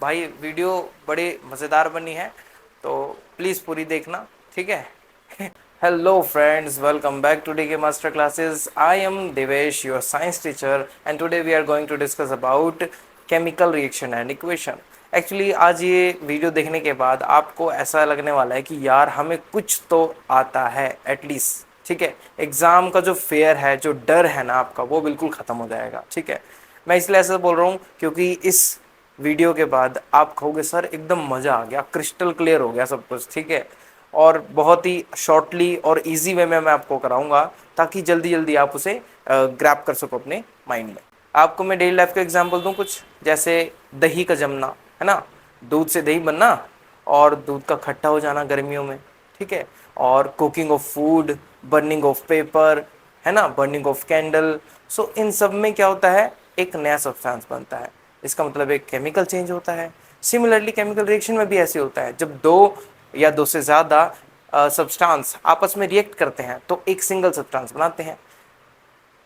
भाई वीडियो बड़ी मज़ेदार बनी है, तो प्लीज़ पूरी देखना, ठीक है। Hello friends, welcome back to DK Master Classes. I am Devesh, your science teacher, and today we are going to discuss about chemical reaction and equation. Actually आज ये वीडियो देखने के बाद आपको ऐसा लगने वाला है कि यार हमें कुछ तो आता है एटलीस्ट, ठीक है। एग्ज़ाम का जो फेयर है, जो डर है ना आपका, वो बिल्कुल ख़त्म हो जाएगा, ठीक है। मैं इसलिए ऐसा बोल रहा हूँ क्योंकि इस वीडियो के बाद आप कहोगे सर एकदम मज़ा आ गया, क्रिस्टल क्लियर हो गया सब कुछ, ठीक है। और बहुत ही शॉर्टली और इजी वे में मैं आपको कराऊंगा ताकि जल्दी जल्दी आप उसे ग्रैब कर सको अपने माइंड में। आपको मैं डेली लाइफ का एग्जांपल दूं कुछ, जैसे दही का जमना, है ना, दूध से दही बनना और दूध का खट्टा हो जाना गर्मियों में, ठीक है। और cooking of food, burning of paper, है ना, बर्निंग ऑफ कैंडल। सो इन सब में क्या होता है, एक नया सब्सटेंस बनता है, इसका मतलब एक केमिकल चेंज होता है। सिमिलरली केमिकल रिएक्शन में भी ऐसे होता है, जब दो या दो से ज़्यादा सब्सटेंस आपस में रिएक्ट करते हैं तो एक सिंगल सब्सटेंस बनाते हैं।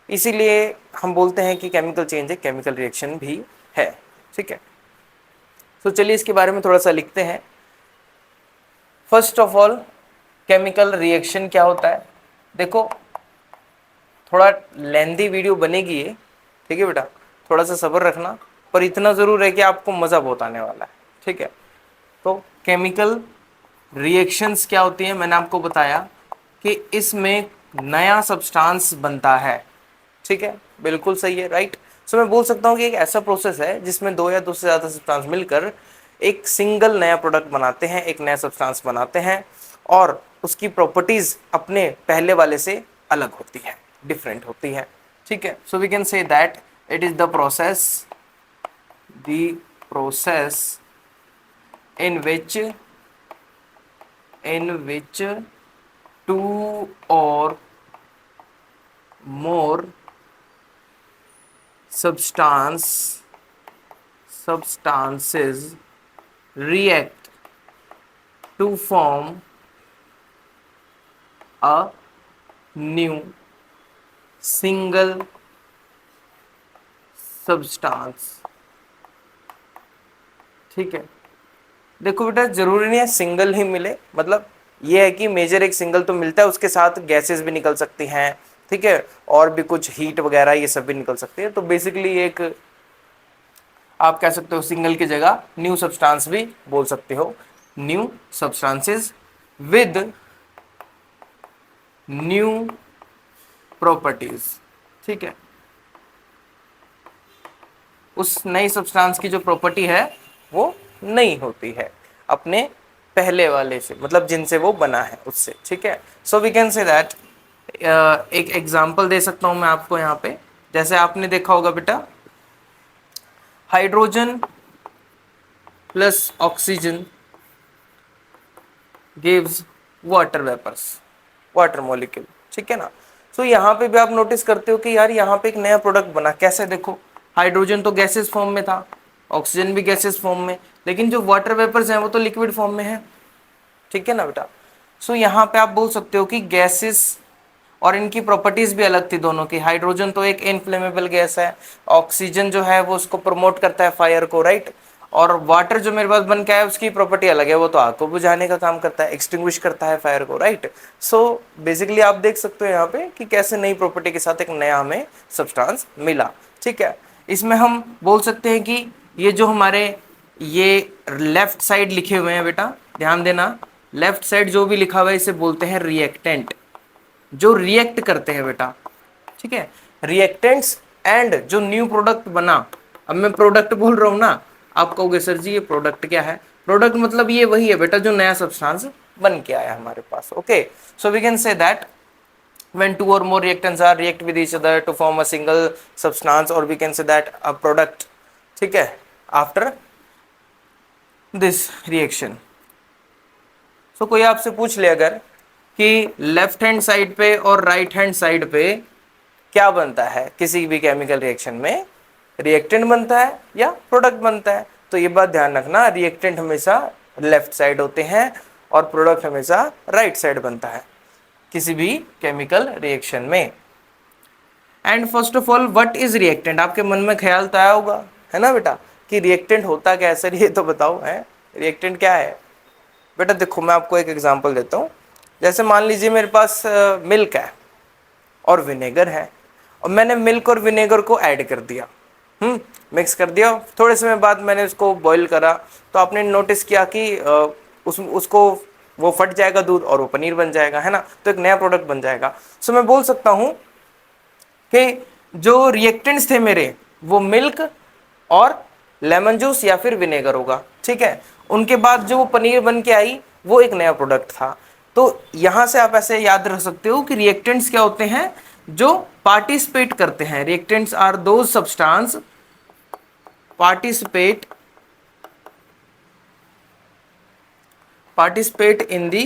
इसीलिए हम बोलते हैं कि केमिकल चेंज एक केमिकल रिएक्शन भी है, ठीक है। तो चलिए इसके बारे में थोड़ा सा लिखते हैं। First of all, chemical reaction क्या होता है। देखो, थोड़ा लेंदी वीडियो बनेगी ये, ठीक है बेटा, थोड़ा सा सब्र रखना, पर इतना ज़रूर है कि आपको मज़ा बहुत आने वाला है, ठीक है। तो केमिकल रिएक्शंस क्या होती हैं, मैंने आपको बताया कि इसमें नया सब्सटेंस बनता है, ठीक है, बिल्कुल सही है, राइट। सो मैं बोल सकता हूँ कि एक ऐसा प्रोसेस है जिसमें दो या दो से ज़्यादा सब्सटेंस मिलकर एक सिंगल नया प्रोडक्ट बनाते हैं, एक नया सब्सटेंस बनाते हैं, और उसकी प्रॉपर्टीज अपने पहले वाले से अलग होती है, डिफरेंट होती है, ठीक है। So we can say that it is the process in which two or more substances react to form a new single substance, ठीक है। देखो बेटा, जरूरी नहीं है सिंगल ही मिले, मतलब ये है कि मेजर एक सिंगल तो मिलता है, उसके साथ गैसेस भी निकल सकती हैं, ठीक है, और भी कुछ हीट वगैरह ये सब भी निकल सकती है। तो बेसिकली एक आप कह सकते हो सिंगल की जगह न्यू सब्सटेंस भी बोल सकते हो, new substances with new properties, ठीक है। उस नई सब्सटेंस की जो प्रॉपर्टी है वो नहीं होती है अपने पहले वाले से, मतलब जिनसे वो बना है उससे, ठीक है। So we can say that, एक एग्जांपल दे सकता हूं मैं आपको यहाँ पे। जैसे आपने देखा होगा बेटा, hydrogen plus oxygen gives water vapours, water molecule, ठीक है ना। सो यहाँ पे भी आप नोटिस करते हो कि यार यहाँ पे एक नया प्रोडक्ट बना, कैसे, देखो, हाइड्रोजन तो गैसेस फॉर्म में था, ऑक्सीजन भी गैसेस फॉर्म में, लेकिन जो वाटर वेपर्स हैं वो तो लिक्विड फॉर्म में है, ठीक है ना बेटा। सो यहाँ पे आप बोल सकते हो कि गैसेस और इनकी प्रॉपर्टीज भी अलग थी दोनों की। हाइड्रोजन तो एक इनफ्लेमेबल गैस है, ऑक्सीजन जो है वो उसको प्रमोट करता है फायर को, राइट। और वाटर जो मेरे पास बन के आया उसकी प्रॉपर्टी अलग है, वो तो आग को बुझाने का काम करता है, एक्सटिंग्विश करता है फायर को, राइट। सो बेसिकली आप देख सकते हो यहाँ पे कि कैसे नई प्रॉपर्टी के साथ एक नया हमें सब्सटेंस मिला, ठीक है। इसमें हम बोल सकते हैं कि ये जो हमारे ये लेफ्ट साइड लिखे हुए हैं बेटा, ध्यान देना, लेफ्ट साइड जो भी लिखा हुआ है इसे बोलते हैं रिएक्टेंट, जो रिएक्ट करते हैं बेटा, ठीक है, रिएक्टेंट्स। एंड जो न्यू प्रोडक्ट बना, अब मैं प्रोडक्ट बोल रहा हूं ना, आप कहोगे सर जी ये प्रोडक्ट क्या है। प्रोडक्ट मतलब ये वही है बेटा जो नया सब्सटेंस बन के आया हमारे पास, okay. So we can say that when two or more reactants are react with each other to form a single substance, or we can say that a product, ठीक है, after this reaction। सो कोई आपसे पूछ ले अगर कि left hand side पे और राइट हैंड साइड पे क्या बनता है किसी भी केमिकल रिएक्शन में, रिएक्टेंट बनता है या प्रोडक्ट बनता है, तो ये बात ध्यान रखना, रिएक्टेंट हमेशा लेफ्ट साइड होते हैं और प्रोडक्ट हमेशा राइट साइड बनता है किसी भी केमिकल रिएक्शन में। And first of all what is reactant, आपके मन में ख्याल तो आया होगा, है ना बेटा, कि रिएक्टेंट होता क्या है सर, ये तो बताओ है, रिएक्टेंट क्या है। बेटा देखो मैं आपको एक एग्जांपल देता हूँ। जैसे मान लीजिए मेरे पास मिल्क है और विनेगर है, और मैंने मिल्क और विनेगर को ऐड कर दिया, मिक्स कर दिया। थोड़े समय बाद मैंने उसको बॉईल करा, तो आपने नोटिस किया कि उसको वो फट जाएगा दूध और वो पनीर बन जाएगा, है ना, तो एक नया प्रोडक्ट बन जाएगा। सो मैं बोल सकता हूं कि जो रिएक्टेंट्स थे मेरे, वो मिल्क और लेमन जूस या फिर विनेगर होगा, ठीक है। उनके बाद जो वो पनीर बन के आई, वो एक नया प्रोडक्ट था। तो यहां से आप ऐसे याद रख सकते हो कि रिएक्टेंट्स क्या होते हैं, जो पार्टिसिपेट करते हैं। Reactants are those substance participate in the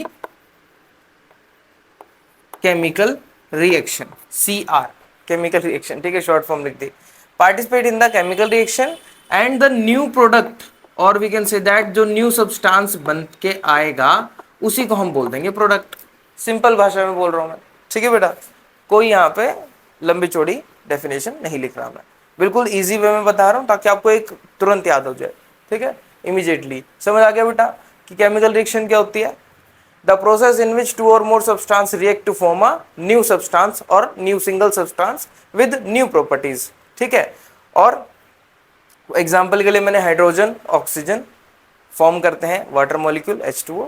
chemical reaction, CR, chemical reaction, ठीक है, शॉर्ट फॉर्म लिख दी। Participate in the chemical reaction and the new product, और वी कैन से दैट जो न्यू सब्सटेंस बन के आएगा उसी को हम बोल देंगे प्रोडक्ट। सिंपल भाषा में बोल रहा हूं मैं, ठीक है बेटा, कोई यहाँ पे लंबी चौड़ी डेफिनेशन नहीं लिख रहा मैं, बिल्कुल इजी वे में बता रहा हूँ ताकि आपको एक तुरंत याद हो जाए, ठीक है, इमीडिएटली समझ आ गया बेटा कि केमिकल रिएक्शन क्या होती है। The process in which two or more substance react to form a new substance or new single substance with new properties, ठीक है। और एग्जाम्पल के लिए मैंने हाइड्रोजन ऑक्सीजन फॉर्म करते हैं वाटर मॉलिक्यूल H2O,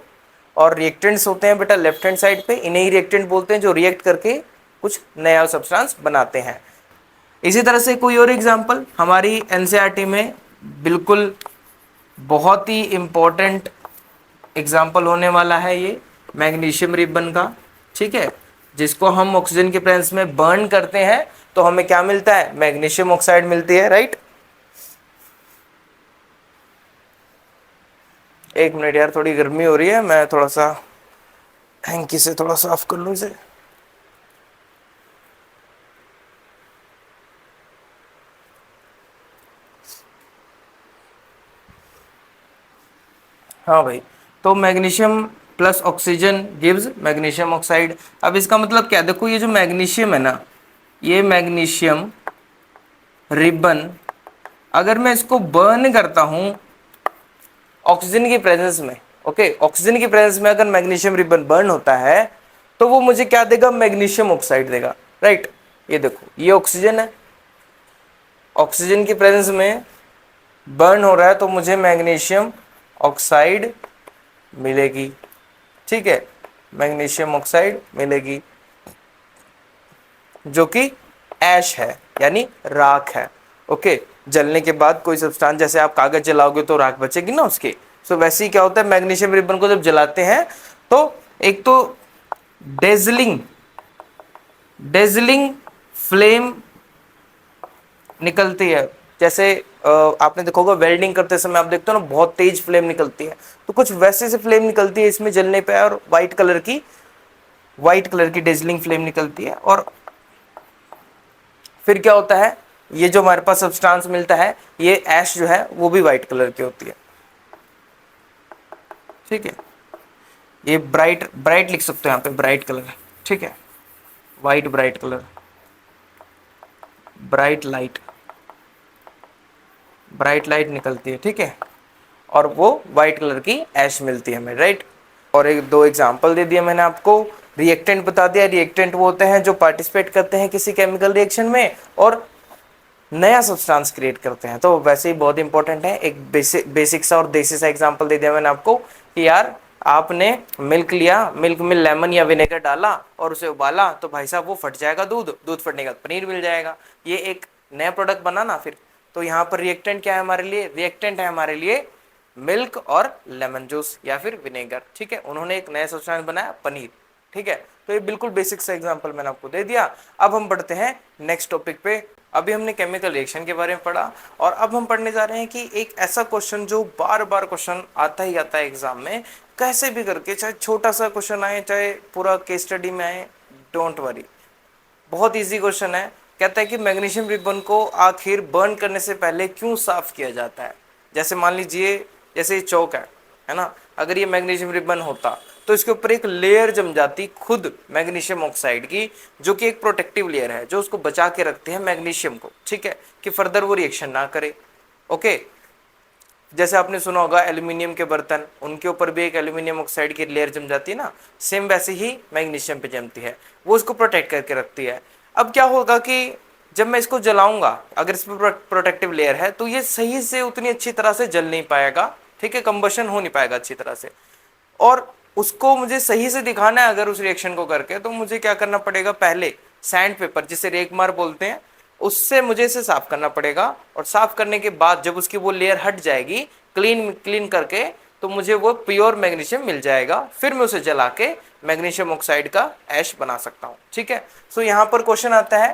और रिएक्टेंट्स होते हैं बेटा लेफ्ट हैंड साइड पे, इन्हें ही रिएक्टेंट बोलते हैं जो रिएक्ट करके कुछ नया सब्सटेंस बनाते हैं। इसी तरह से कोई और एग्जाम्पल हमारी एनसीईआरटी में बिल्कुल बहुत ही इंपॉर्टेंट एग्जाम्पल होने वाला है, ये मैग्नीशियम रिबन का, ठीक है, जिसको हम ऑक्सीजन के प्रेजेंस में बर्न करते हैं तो हमें क्या मिलता है, मैग्नीशियम ऑक्साइड मिलती है, राइट। एक मिनट यार, थोड़ी गर्मी हो रही है, मैं थोड़ा सा हैंकी से थोड़ा साफ कर लूं इसे। हाँ भाई, तो magnesium plus oxygen gives magnesium oxide. अब इसका मतलब क्या, देखो ये जो मैग्नीशियम है ना, ये मैग्नीशियम रिबन, अगर मैं इसको बर्न करता हूं ऑक्सीजन की प्रेजेंस में, ओके, ऑक्सीजन की प्रेजेंस में अगर मैग्नीशियम रिबन बर्न होता है तो वो मुझे क्या देगा, मैग्नीशियम ऑक्साइड देगा, राइट। ये देखो ये ऑक्सीजन है, ऑक्सीजन की प्रेजेंस में बर्न हो रहा है तो मुझे मैग्नीशियम ऑक्साइड मिलेगी, ठीक है, मैग्नीशियम ऑक्साइड मिलेगी जो कि ऐश है यानी राख है, ओके। जलने के बाद कोई सब्सटेंस, जैसे आप कागज जलाओगे तो राख बचेगी ना उसकी, सो वैसे ही क्या होता है, मैग्नीशियम रिबन को जब जलाते हैं तो एक तो डेजलिंग डेजलिंग फ्लेम निकलती है। जैसे आपने देखा होगा वेल्डिंग करते समय आप देखते हो ना बहुत तेज फ्लेम निकलती है, तो कुछ वैसे से फ्लेम निकलती है इसमें जलने पे, और व्हाइट कलर की डेजलिंग फ्लेम निकलती है। और फिर क्या होता है, ये जो हमारे पास सब्सटेंस मिलता है, ये ऐश जो है वो भी व्हाइट कलर की होती है, ठीक है। ये ब्राइट ब्राइट लिख सकते हो यहाँ पे, ब्राइट कलर, ठीक है, white bright colour, bright light निकलती है, ठीक है, और वो व्हाइट कलर की ऐश मिलती है हमें, राइट। और एक दो एग्जांपल दे दिया मैंने आपको, रिएक्टेंट बता दिया, रिएक्टेंट वो होते हैं जो पार्टिसिपेट करते हैं किसी केमिकल रिएक्शन में और नया सब्सटेंस क्रिएट करते हैं। तो वैसे ही बहुत इंपॉर्टेंट है, एक बेसिक सा और देसी सा एग्जांपल दे दिया मैंने आपको कि यार आपने मिल्क लिया, मिल्क में लेमन या विनेगर डाला और उसे उबाला, तो भाई साहब वो फट जाएगा दूध फटने के बाद पनीर मिल जाएगा, ये एक नया प्रोडक्ट बना ना फिर। तो यहाँ पर रिएक्टेंट क्या है हमारे लिए, रिएक्टेंट है हमारे लिए मिल्क और लेमन जूस या फिर विनेगर, ठीक है, उन्होंने एक नया सब्सटेंस बनाया पनीर, ठीक है। तो ये बिल्कुल बेसिक सा एग्जांपल मैंने आपको दे दिया। अब हम बढ़ते हैं नेक्स्ट टॉपिक पे। अभी हमने केमिकल रिएक्शन के बारे में पढ़ा, और अब हम पढ़ने जा रहे हैं कि एक ऐसा क्वेश्चन जो बार बार क्वेश्चन आता ही आता है एग्जाम में, कैसे भी करके, चाहे छोटा सा क्वेश्चन आए चाहे पूरा केस स्टडी में आए, डोंट वरी, बहुत इजी क्वेश्चन है। कहता है कि मैग्नीशियम रिबन को आखिर बर्न करने से पहले क्यों साफ किया जाता है। जैसे मान लीजिए, जैसे ये चौक है ना, अगर ये मैग्नीशियम रिबन होता तो इसके ऊपर एक लेयर जम जाती खुद मैग्नीशियम ऑक्साइड की, जो कि एक प्रोटेक्टिव लेयर है जो उसको बचा के रखते हैं मैग्नीशियम को, ठीक है, कि फर्दर वो रिएक्शन ना करे, ओके। जैसे आपने सुना होगा एल्यूमिनियम के बर्तन, उनके ऊपर भी एक एल्यूमिनियम ऑक्साइड की लेयर जम जाती है ना, सेम वैसे ही मैग्नीशियम पे जमती है, वो इसको प्रोटेक्ट करके रखती है। अब क्या होगा कि जब मैं इसको जलाऊंगा, अगर इस पर प्रोटेक्टिव लेयर है तो ये सही से उतनी अच्छी तरह से जल नहीं पाएगा, ठीक है, कंबशन हो नहीं पाएगा अच्छी तरह से। और उसको मुझे सही से दिखाना है अगर उस रिएक्शन को करके, तो मुझे क्या करना पड़ेगा, पहले सैंड पेपर जिसे रेगमार बोलते हैं उससे मुझे इसे साफ करना पड़ेगा, और साफ करने के बाद जब उसकी वो लेयर हट जाएगी क्लीन क्लीन करके, तो मुझे वो प्योर मैग्नीशियम मिल जाएगा, फिर मैं उसे जला के मैग्नीशियम ऑक्साइड का ऐश बना सकता हूँ, ठीक है। सो यहाँ पर क्वेश्चन आता है,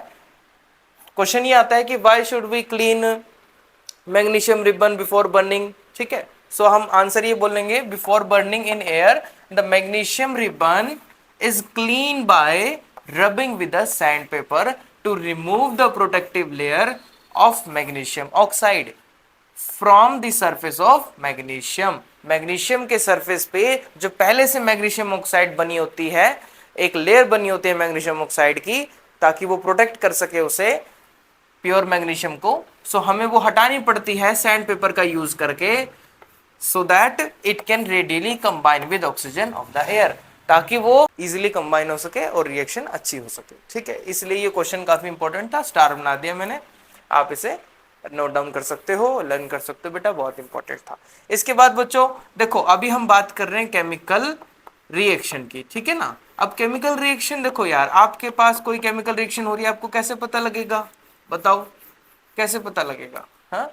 क्वेश्चन ये आता है कि why should we clean magnesium ribbon before burning, ठीक है। सो हम आंसर ये बोलेंगे, before burning in air the magnesium ribbon is clean by rubbing with the sand paper to remove the protective layer of magnesium oxide from the surface of magnesium. Magnesium के surface पे जो पहले से magnesium oxide बनी होती है, एक layer बनी होती है मैग्नीशियम ऑक्साइड की, ताकि वो प्रोटेक्ट कर सके उसे, प्योर मैग्नीशियम को। सो हमें वो हटानी पड़ती है सैंड पेपर का यूज करके, so that it can readily combine with oxygen of the air, ताकि वो इजीली कंबाइन हो सके और रिएक्शन अच्छी हो सके, ठीक है। इसलिए ये क्वेश्चन काफी इंपॉर्टेंट था, स्टार बना दिया मैंने, आप इसे नोट डाउन कर सकते हो, लर्न कर सकते हो बेटा, बहुत इंपॉर्टेंट था। इसके बाद बच्चों देखो, अभी हम बात कर रहे हैं केमिकल रिएक्शन की, ठीक है ना। अब केमिकल रिएक्शन देखो यार, आपके पास कोई केमिकल रिएक्शन हो रही है, आपको कैसे पता लगेगा, बताओ कैसे पता लगेगा, हाँ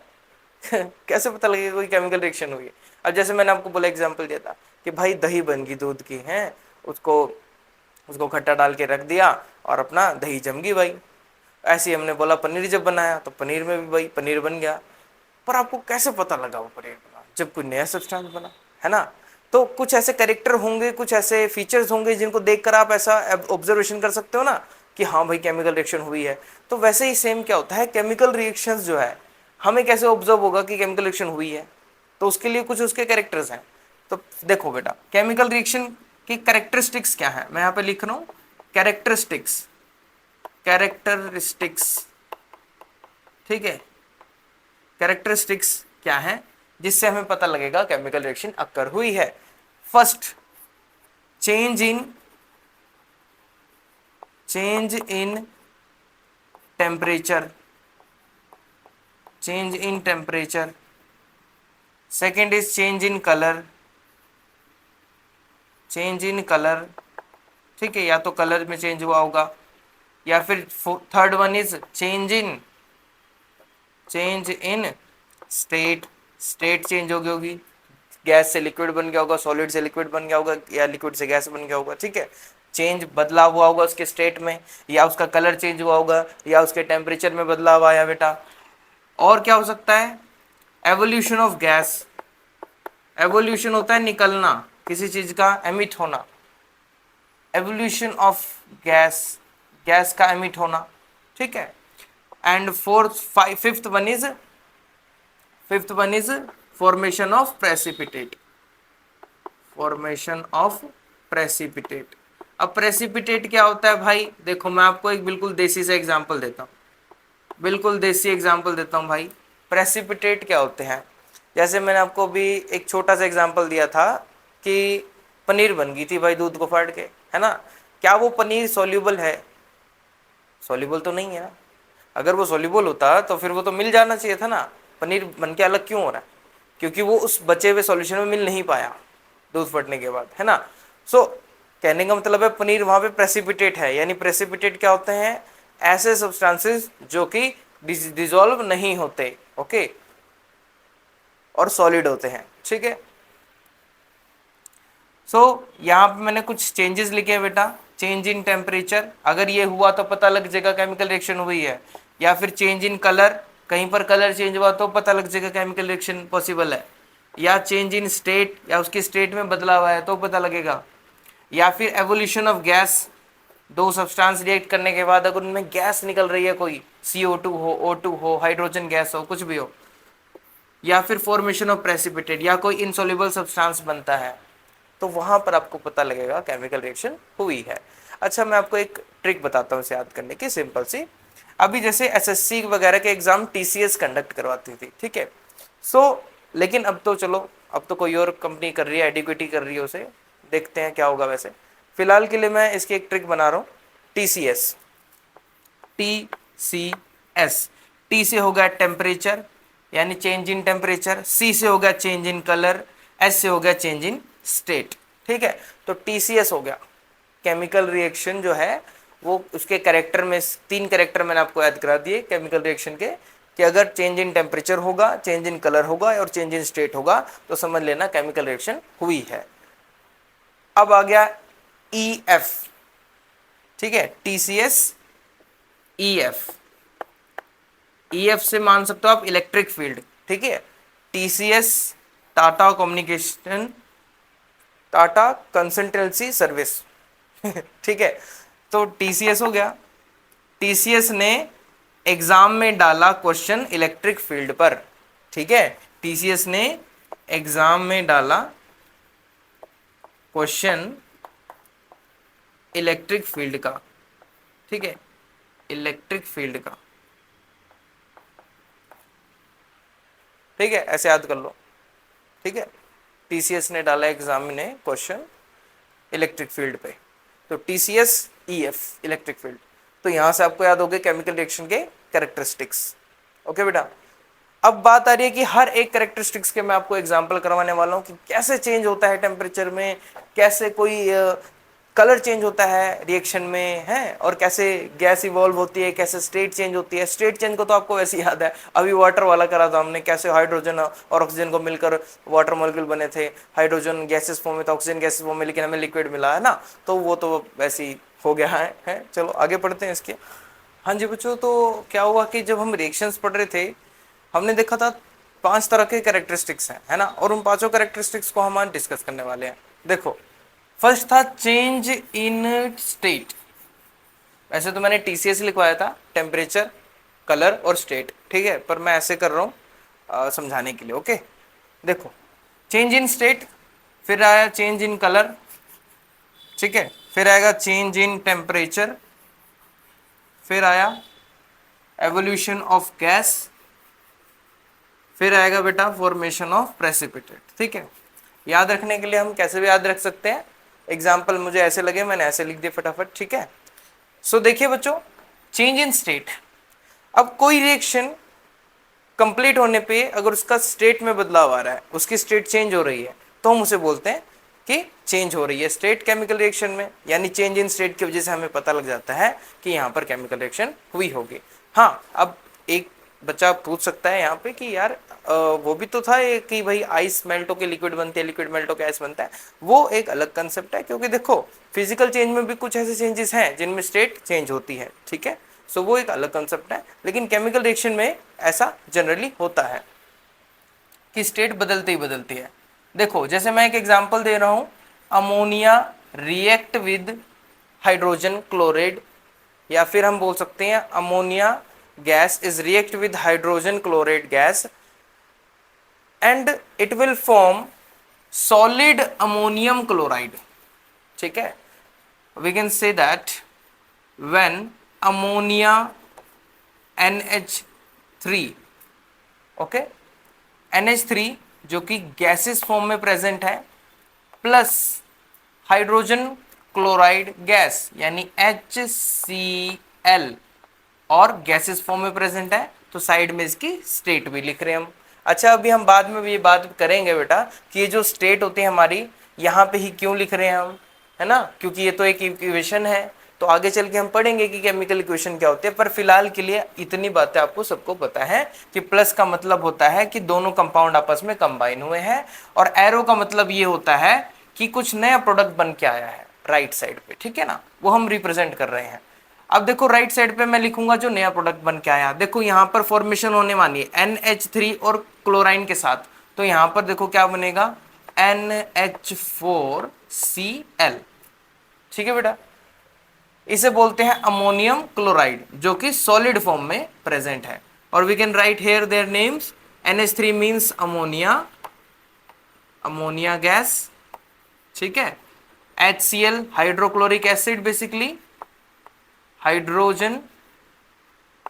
कैसे पता लगेगा कोई केमिकल रिएक्शन हुई है। अब जैसे मैंने आपको बोला, एग्जांपल दिया था कि भाई दही बन गई दूध की है, उसको उसको खट्टा डाल के रख दिया और अपना दही जम गई भाई। ऐसे ही हमने बोला पनीर जब बनाया तो पनीर में भी भाई पनीर बन गया, पर आपको कैसे पता लगा वो पनीर बना, जब कोई नया सब्सटेंस बना, है ना। तो कुछ ऐसे कैरेक्टर होंगे, कुछ ऐसे फीचर्स होंगे जिनको देखकर आप ऐसा ऑब्जर्वेशन कर सकते हो ना कि हाँ भाई केमिकल रिएक्शन हुई है। तो वैसे ही सेम क्या होता है, केमिकल रिएक्शंस जो है हमें कैसे ऑब्जर्व होगा कि केमिकल रिएक्शन हुई है, तो उसके लिए कुछ उसके कैरेक्टर्स हैं। तो देखो बेटा, केमिकल रिएक्शन की कैरेक्टरिस्टिक्स क्या है, मैं यहाँ पे लिख रहा हूँ कैरेक्टरिस्टिक्स, कैरेक्टरिस्टिक्स, ठीक है। कैरेक्टरिस्टिक्स क्या है जिससे हमें पता लगेगा केमिकल रिएक्शन अक्कर हुई है। First, change in temperature, change in temperature. Second is change in colour, change in colour, ठीक है, या तो कलर में चेंज हुआ होगा, या फिर third one is change in state, state change हो गई होगी, गैस से लिक्विड बन गया होगा, सॉलिड से लिक्विड बन गया होगा, या लिक्विड से गैस बन गया होगा, ठीक है। चेंज बदलाव हुआ होगा उसके स्टेट में, या उसका कलर चेंज हुआ होगा, या उसके टेम्परेचर में बदलाव आया बेटा। और क्या हो सकता है, एवोल्यूशन ऑफ गैस, एवोल्यूशन होता है निकलना किसी चीज का, एमिट होना, एवोल्यूशन ऑफ गैस, गैस का एमिट होना, ठीक है। And fifth one is formation of precipitate, formation of precipitate. अब प्रेसिपिटेट क्या होता है भाई, देखो मैं आपको एक बिल्कुल देसी से एग्जांपल देता हूँ, बिल्कुल देसी एग्जांपल देता हूँ भाई। प्रेसिपिटेट क्या होते हैं, जैसे मैंने आपको भी एक छोटा सा एग्जांपल दिया था कि पनीर बन गई थी भाई दूध को फाड़ के, है ना। क्या वो पनीर सॉल्यूबल है, सॉल्यूबल तो नहीं है ना। अगर वो सॉल्यूबल होता तो फिर वो तो मिल जाना चाहिए था ना, पनीर बन के अलग क्यों हो रहा है, क्योंकि वो उस बचे हुए सॉल्यूशन में मिल नहीं पाया दूध फटने के बाद, है ना। सो कहने का मतलब है पनीर वहां पे प्रेसिपिटेट है, यानी प्रेसिपिटेट क्या होते हैं, ऐसे सब्सटेंसेस जो कि डिसॉल्व नहीं होते, ओके, और सॉलिड होते हैं, ठीक है। सो यहाँ पे मैंने कुछ चेंजेस लिखे हैं बेटा, चेंज इन टेम्परेचर, अगर ये हुआ तो पता लग जाएगा केमिकल रिएक्शन हुई है, या फिर चेंज इन कलर, कहीं पर कलर चेंज हुआ तो पता लग जाएगा केमिकल रिएक्शन पॉसिबल है, या चेंज इन स्टेट, या उसकी स्टेट में बदलाव आया तो पता लगेगा, या फिर एवोल्यूशन ऑफ गैस, दो सब्सटेंस रिएक्ट करने के बाद अगर उनमें गैस निकल रही है, कोई CO2 हो, O2 हो, हाइड्रोजन गैस हो, कुछ भी हो, या फिर फॉर्मेशन ऑफ प्रेसिपिटेट, या कोई इनसॉल्युबल सब्सटेंस बनता है, तो वहां पर आपको पता लगेगा केमिकल रिएक्शन हुई है। अच्छा मैं आपको एक ट्रिक बताता हूँ इसे याद करने की, सिंपल सी। अभी जैसे SSC वगैरह के एग्जाम TCS कंडक्ट करवाती थी, ठीक है। सो लेकिन अब तो चलो, अब तो कोई और कंपनी कर रही है, एडिक्विटी कर रही है उसे, देखते हैं क्या होगा। वैसे फिलहाल के लिए मैं इसकी एक ट्रिक बना रहा हूँ, TCS। TCS, T से हो गया टेम्परेचर यानी चेंज इन टेम्परेचर, C से हो गया चेंज इन कलर, S से हो गया चेंज इन स्टेट। ठीक है, तो TCS हो गया केमिकल रिएक्शन जो है वो, उसके कैरेक्टर में 3 कैरेक्टर मैंने आपको याद करा दिए केमिकल रिएक्शन के, कि अगर चेंज इन टेम्परेचर होगा, चेंज इन कलर होगा और चेंज इन स्टेट होगा तो समझ लेना केमिकल रिएक्शन हुई है। अब आ गया EF। ठीक है, TCS EF, EF से मान सकते हो आप इलेक्ट्रिक फील्ड। ठीक है, TCS Tata communication, Tata consultancy service. ठीक है, तो TCS हो गया। TCS ने एग्जाम में डाला क्वेश्चन इलेक्ट्रिक फील्ड पर। ठीक है, TCS ने एग्जाम में डाला क्वेश्चन इलेक्ट्रिक फील्ड का। ठीक है, इलेक्ट्रिक फील्ड का। ठीक है, ऐसे याद कर लो। ठीक है, TCS ने डाला एग्जाम में क्वेश्चन इलेक्ट्रिक फील्ड पे, तो TCS EF इलेक्ट्रिक फील्ड। तो यहां से आपको याद हो गए केमिकल रिएक्शन के कैरेक्टरिस्टिक्स। ओके बेटा, अब बात आ रही है कि हर एक कैरेक्टरिस्टिक्स के मैं आपको एग्जांपल करवाने वाला हूं कि कैसे चेंज होता है टेम्परेचर में, कैसे कोई कलर चेंज होता है रिएक्शन में है, और कैसे गैस इवॉल्व होती है, कैसे स्टेट चेंज होती है। स्टेट चेंज को तो आपको वैसे याद है, अभी वाटर वाला करा था हमने, कैसे हाइड्रोजन और ऑक्सीजन को मिलकर वाटर मॉलिक्यूल बने थे, हाइड्रोजन गैसेस फॉर्म में था, ऑक्सीजन गैसेस फॉर्म में, लेकिन हमें लिक्विड मिला है ना, तो वो तो वैसे ही हो गया है। चलो आगे पढ़ते हैं इसके। हाँ जी बच्चों, तो क्या हुआ कि जब हम रिएक्शंस पढ़ रहे थे हमने देखा था 5 तरह के कैरेक्टरिस्टिक्स हैं, है ना, और उन 5 कैरेक्टरिस्टिक्स को हम आज डिस्कस करने वाले हैं। देखो, फर्स्ट था चेंज इन स्टेट। वैसे तो मैंने TCS लिखवाया था, टेम्परेचर, कलर और स्टेट। ठीक है, पर मैं ऐसे कर रहा हूँ समझाने के लिए। ओके, देखो, चेंज इन स्टेट, फिर आया चेंज इन कलर। ठीक है, फिर आएगा चेंज इन टेम्परेचर, फिर आया एवोल्यूशन ऑफ गैस, फिर आएगा बेटा फॉर्मेशन ऑफ प्रेसिपिटेट। ठीक है, याद रखने के लिए हम कैसे भी याद रख सकते हैं, एग्जाम्पल मुझे ऐसे लगे मैंने ऐसे लिख दिए फटाफट। ठीक है, सो देखिए बच्चों, चेंज इन स्टेट, अब कोई रिएक्शन कंप्लीट होने पे अगर उसका स्टेट में बदलाव आ रहा है, उसकी स्टेट चेंज हो रही है, तो हम उसे बोलते हैं कि चेंज हो रही है स्टेट केमिकल रिएक्शन में, यानी चेंज इन स्टेट की वजह से हमें पता लग जाता है कि यहाँ पर केमिकल रिएक्शन हुई होगी। हाँ, अब एक बच्चा पूछ सकता है यहाँ पे कि यार वो भी तो था कि भाई आइस मेल्ट होकर लिक्विड बनती है, लिक्विड मेल्ट होकर आइस बनता है। वो एक अलग कंसेप्ट है, क्योंकि देखो फिजिकल चेंज में भी कुछ ऐसे चेंजेस हैं जिनमें स्टेट चेंज होती है। ठीक है, सो वो एक अलग कंसेप्ट है, लेकिन केमिकल रिएक्शन में ऐसा जनरली होता है कि स्टेट बदलती ही बदलती है। देखो, जैसे मैं एक एग्जांपल दे रहा हूं, ammonia react with hydrogen chloride, या फिर हम बोल सकते हैं ammonia gas is react with hydrogen chloride gas and it will form solid ammonium chloride. ठीक है, we can say that when ammonia NH3, okay, NH3 जो कि गैसेस फॉर्म में प्रेजेंट है, प्लस हाइड्रोजन क्लोराइड गैस यानी HCl और gases form में present है, तो साइड में इसकी स्टेट भी लिख रहे हैं हम। अच्छा, अभी हम बाद में भी ये बात करेंगे बेटा कि ये जो स्टेट होती है हमारी, यहाँ पे ही क्यों लिख रहे हैं हम, है ना, क्योंकि ये तो एक इक्वेशन है, तो आगे चल के हम पढ़ेंगे कि केमिकल इक्वेशन क्या होती है। पर फिलहाल के लिए इतनी बातें आपको सबको पता है कि प्लस का मतलब होता है कि दोनों कंपाउंड आपस में कंबाइन हुए हैं, और एरो का मतलब ये होता है कि कुछ नया प्रोडक्ट बन के आया है राइट साइड पे। ठीक है ना, वो हम रिप्रेजेंट कर रहे हैं। अब देखो राइट साइड पे मैं लिखूंगा जो नया प्रोडक्ट बन के आया, देखो यहाँ पर फॉर्मेशन होने वाली है NH3 और क्लोराइन के साथ, तो यहाँ पर देखो क्या बनेगा NH4Cl। ठीक है बेटा, इसे बोलते हैं अमोनियम क्लोराइड जो कि सॉलिड फॉर्म में प्रेजेंट है, और we can write here their names. NH3 means ammonia, ammonia gas. ठीक है, HCl hydrochloric acid, basically hydrogen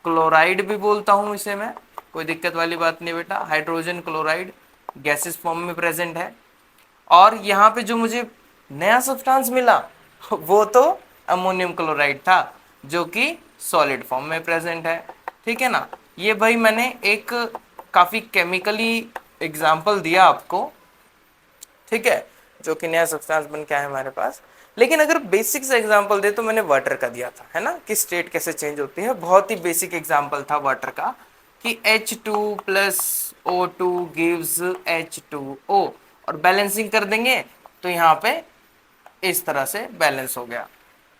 chloride भी बोलता हूं इसे मैं, कोई दिक्कत वाली बात नहीं बेटा, हाइड्रोजन क्लोराइड। गैसेस फॉर्म में प्रेजेंट है। और यहाँ पे जो मुझे नया सब्सटेंस मिला वो तो अमोनियम क्लोराइड था जो कि सॉलिड फॉर्म में प्रेजेंट है। ठीक है ना। ये भाई मैंने एक काफी केमिकली एग्जाम्पल दिया आपको, ठीक है, जो कि नया सब्सटेंस बन के आया हमारे पास। लेकिन अगर बेसिक से एग्जांपल दे तो मैंने वाटर का दिया था, है ना, कि स्टेट कैसे चेंज होती है। बहुत ही बेसिक एग्जांपल था वाटर का कि H2 plus O2 gives H2O, और बैलेंसिंग कर देंगे तो यहाँ पे इस तरह से बैलेंस हो गया।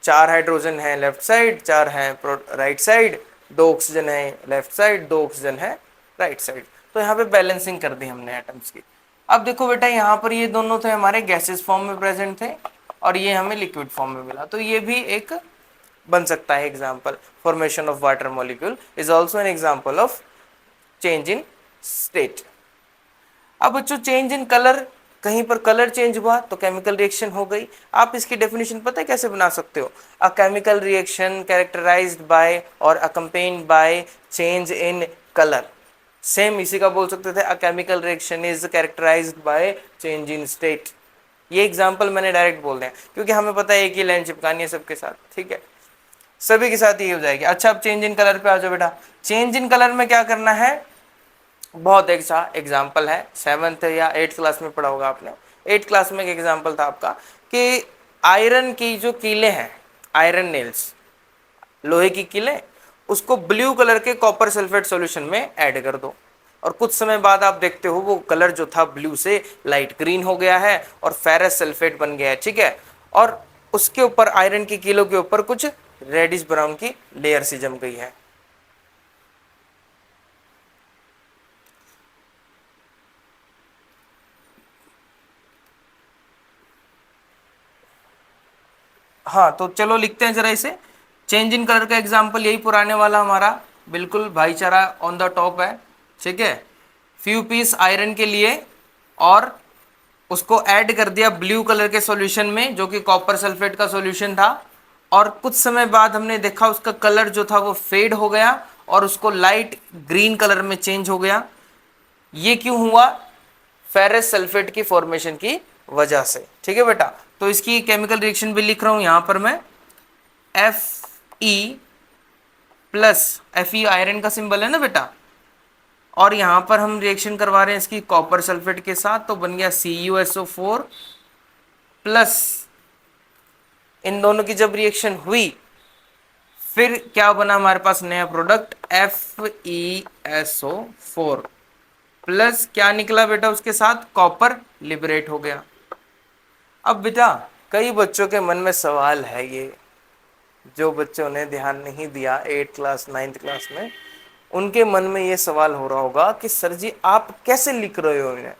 4 हाइड्रोजन है लेफ्ट साइड, 4 है राइट साइड, 2 ऑक्सीजन है लेफ्ट साइड, 2 ऑक्सीजन है राइट साइड। तो यहाँ पे बैलेंसिंग कर दी हमने एटम्स की। अब देखो बेटा, यहाँ पर ये दोनों थे हमारे गैसेस फॉर्म में प्रेजेंट थे और ये हमें लिक्विड फॉर्म में मिला, तो ये भी एक बन सकता है example. Formation of water molecule is also an example of change in state. अब बच्चों चेंज इन कलर, कहीं पर कलर चेंज हुआ तो केमिकल रिएक्शन हो गई। आप इसकी डेफिनेशन पता है कैसे बना सकते हो? A chemical reaction characterized by और accompanied by change in colour. Same इसी का बोल सकते थे, a chemical reaction is characterized by change in state. ये एग्जांपल मैंने डायरेक्ट बोल दिया क्योंकि हमें पता है एक ही लाइन चिपकानी है सबके साथ, ठीक है, सभी के साथ ये हो जाएगी। अच्छा अब चेंज इन कलर पे आ जाओ बेटा। चेंज इन कलर में क्या करना है? बहुत एक सा एग्जाम्पल है, 7th या 8th क्लास में पढ़ा होगा आपने। 8th क्लास में एक एग्जाम्पल था आपका कि आयरन की जो कीले हैं, आयरन नेल्स, लोहे की कीले, उसको ब्लू कलर के कॉपर सल्फेट सॉल्यूशन में ऐड कर दो और कुछ समय बाद आप देखते हो वो कलर जो था ब्लू से लाइट ग्रीन हो गया है और फेरस सल्फेट बन गया है, ठीक है। और उसके ऊपर आयरन की कीलों के ऊपर कुछ रेडिश ब्राउन की लेयर सी जम गई है। हाँ तो चलो लिखते हैं जरा इसे। चेंज इन कलर का एग्जाम्पल यही पुराने वाला हमारा, बिल्कुल भाईचारा ऑन द टॉप है, ठीक है। फ्यू पीस आयरन के लिए और उसको ऐड कर दिया ब्लू कलर के सॉल्यूशन में जो कि कॉपर सल्फेट का सॉल्यूशन था, और कुछ समय बाद हमने देखा उसका कलर जो था वो फेड हो गया और उसको लाइट ग्रीन कलर में चेंज हो गया। ये क्यों हुआ? फेरस सल्फेट की फॉर्मेशन की वजह से, ठीक है बेटा। तो इसकी केमिकल रिएक्शन भी लिख रहा हूं यहां पर मैं, Fe प्लस, Fe आयरन का सिंबल है ना बेटा, और यहां पर हम रिएक्शन करवा रहे हैं इसकी कॉपर सल्फेट के साथ, तो बन गया CuSO4 प्लस, इन दोनों की जब रिएक्शन हुई फिर क्या बना हमारे पास नया प्रोडक्ट FeSO4 प्लस, क्या निकला बेटा उसके साथ? कॉपर लिबरेट हो गया। अब बेटा कई बच्चों के मन में सवाल है, ये जो बच्चों ने ध्यान नहीं दिया 8th क्लास 9th क्लास में, उनके मन में ये सवाल हो रहा होगा कि सर जी आप कैसे लिख रहे हो इन्हें,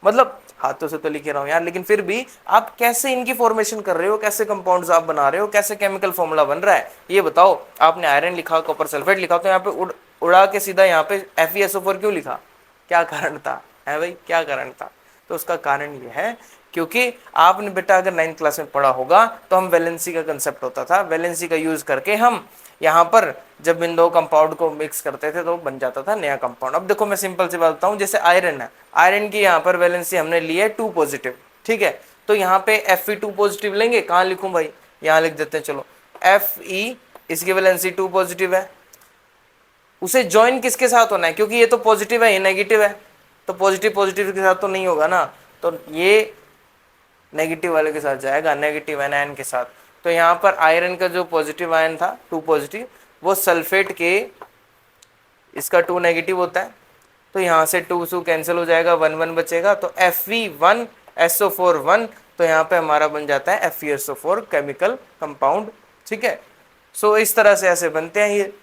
मतलब हाथों से तो लिख रहा हूं यार, लेकिन फिर भी आप कैसे इनकी फॉर्मेशन कर रहे हो, कैसे कंपाउंड्स आप बना रहे हो, कैसे केमिकल फॉर्मूला बन रहा है, ये बताओ। आपने आयरन लिखा, कॉपर सल्फेट लिखा, तो यहाँ पे उड़ा के सीधा यहाँ पे FeSO4 क्यों लिखा? क्या कारण था? है भाई, क्या कारण था? तो उसका कारण ये है क्योंकि आपने बेटा अगर 9th क्लास में पढ़ा होगा तो हम वैलेंसी का कंसेप्ट होता था, वैलेंसी का यूज करके हम यहाँ पर जब इन दो कंपाउंड को मिक्स करते थे तो बन जाता था नया कंपाउंड। अब देखो मैं सिंपल सी बात बताऊं, जैसे आयरन है, आयरन की यहाँ पर वैलेंसी हमने ली है 2 पॉजिटिव, ठीक है, तो यहाँ पे Fe2 पॉजिटिव लेंगे, कहाँ लिखूं भाई, यहाँ लिख देते हैं चलो, Fe, इसकी वैलेंसी 2 पॉजिटिव है, उसे ज्वाइन किसके साथ होना है, क्योंकि ये तो पॉजिटिव है ये नेगेटिव है, तो पॉजिटिव पॉजिटिव के साथ तो नहीं होगा ना, तो ये नेगेटिव वाले के साथ जाएगा, नेगेटिव आयन के साथ। तो यहाँ पर आयरन का जो पॉजिटिव आयन था 2 पॉजिटिव, वो सल्फेट के, इसका 2 नेगेटिव होता है, तो यहाँ से 2 2 कैंसिल हो जाएगा, 1 1 बचेगा, तो Fe1SO4 1, तो यहाँ पे हमारा बन जाता है FeSO4 केमिकल कंपाउंड, ठीक है। सो इस तरह से ऐसे बनते हैं ये।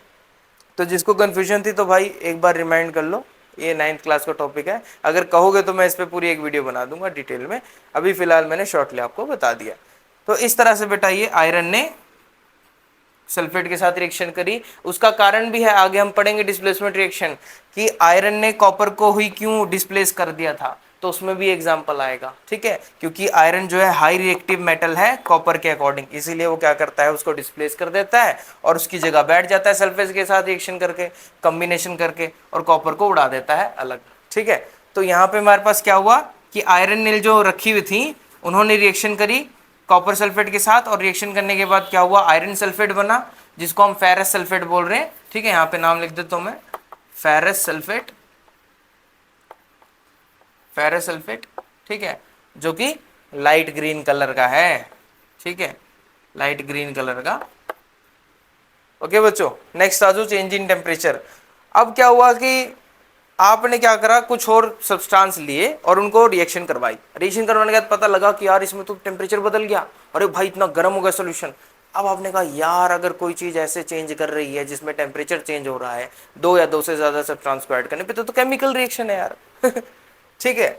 तो जिसको कन्फ्यूजन थी तो भाई एक बार रिमाइंड कर लो, ये 9th क्लास का टॉपिक है, अगर कहोगे तो मैं इस पर पूरी एक वीडियो बना दूंगा डिटेल में, अभी फिलहाल मैंने शॉर्टली आपको बता दिया। तो इस तरह से बेटा ये आयरन ने सल्फेट के साथ रिएक्शन करी, उसका कारण भी है, आगे हम पढ़ेंगे डिस्प्लेसमेंट रिएक्शन, कि आयरन ने कॉपर को ही क्यों डिस्प्लेस कर दिया था, तो उसमें भी एग्जांपल आएगा, ठीक है, क्योंकि आयरन जो है हाई रिएक्टिव मेटल है कॉपर के अकॉर्डिंग, इसीलिए वो क्या करता है, उसको डिस्प्लेस कर देता है और उसकी जगह बैठ जाता है सल्फेट के साथ रिएक्शन करके, कॉम्बिनेशन करके, और कॉपर को उड़ा देता है अलग, ठीक है। तो यहाँ पे हमारे पास क्या हुआ कि आयरन नील जो रखी हुई थी उन्होंने रिएक्शन करी कॉपर सल्फेट के साथ, और रिएक्शन करने के बाद क्या हुआ, आयरन सल्फेट बना जिसको हम फेरस सल्फेट बोल रहे हैं। ठीक है, यहाँ पे नाम लिख देता हूं मैं, फेरस सल्फेट, फेरस सल्फेट। ठीक है, जो कि लाइट ग्रीन कलर का है। ठीक है, लाइट ग्रीन कलर का। ओके बच्चों, नेक्स्ट आ जाओ, चेंज इन टेम्परेचर। अब क्या हुआ कि आपने क्या करा, कुछ और सब्सटेंस लिए और उनको रिएक्शन करवाई। रिएक्शन करवाने के बाद पता लगा कि यार इसमें तो टेम्परेचर बदल गया, अरे भाई इतना गर्म हो गया सोल्यूशन। अब आपने कहा यार अगर कोई चीज ऐसे चेंज कर रही है जिसमें टेम्परेचर चेंज हो रहा है, दो या दो से ज्यादा सब्सटेंस को ऐड करने पे, तो केमिकल रिएक्शन है यार। ठीक है,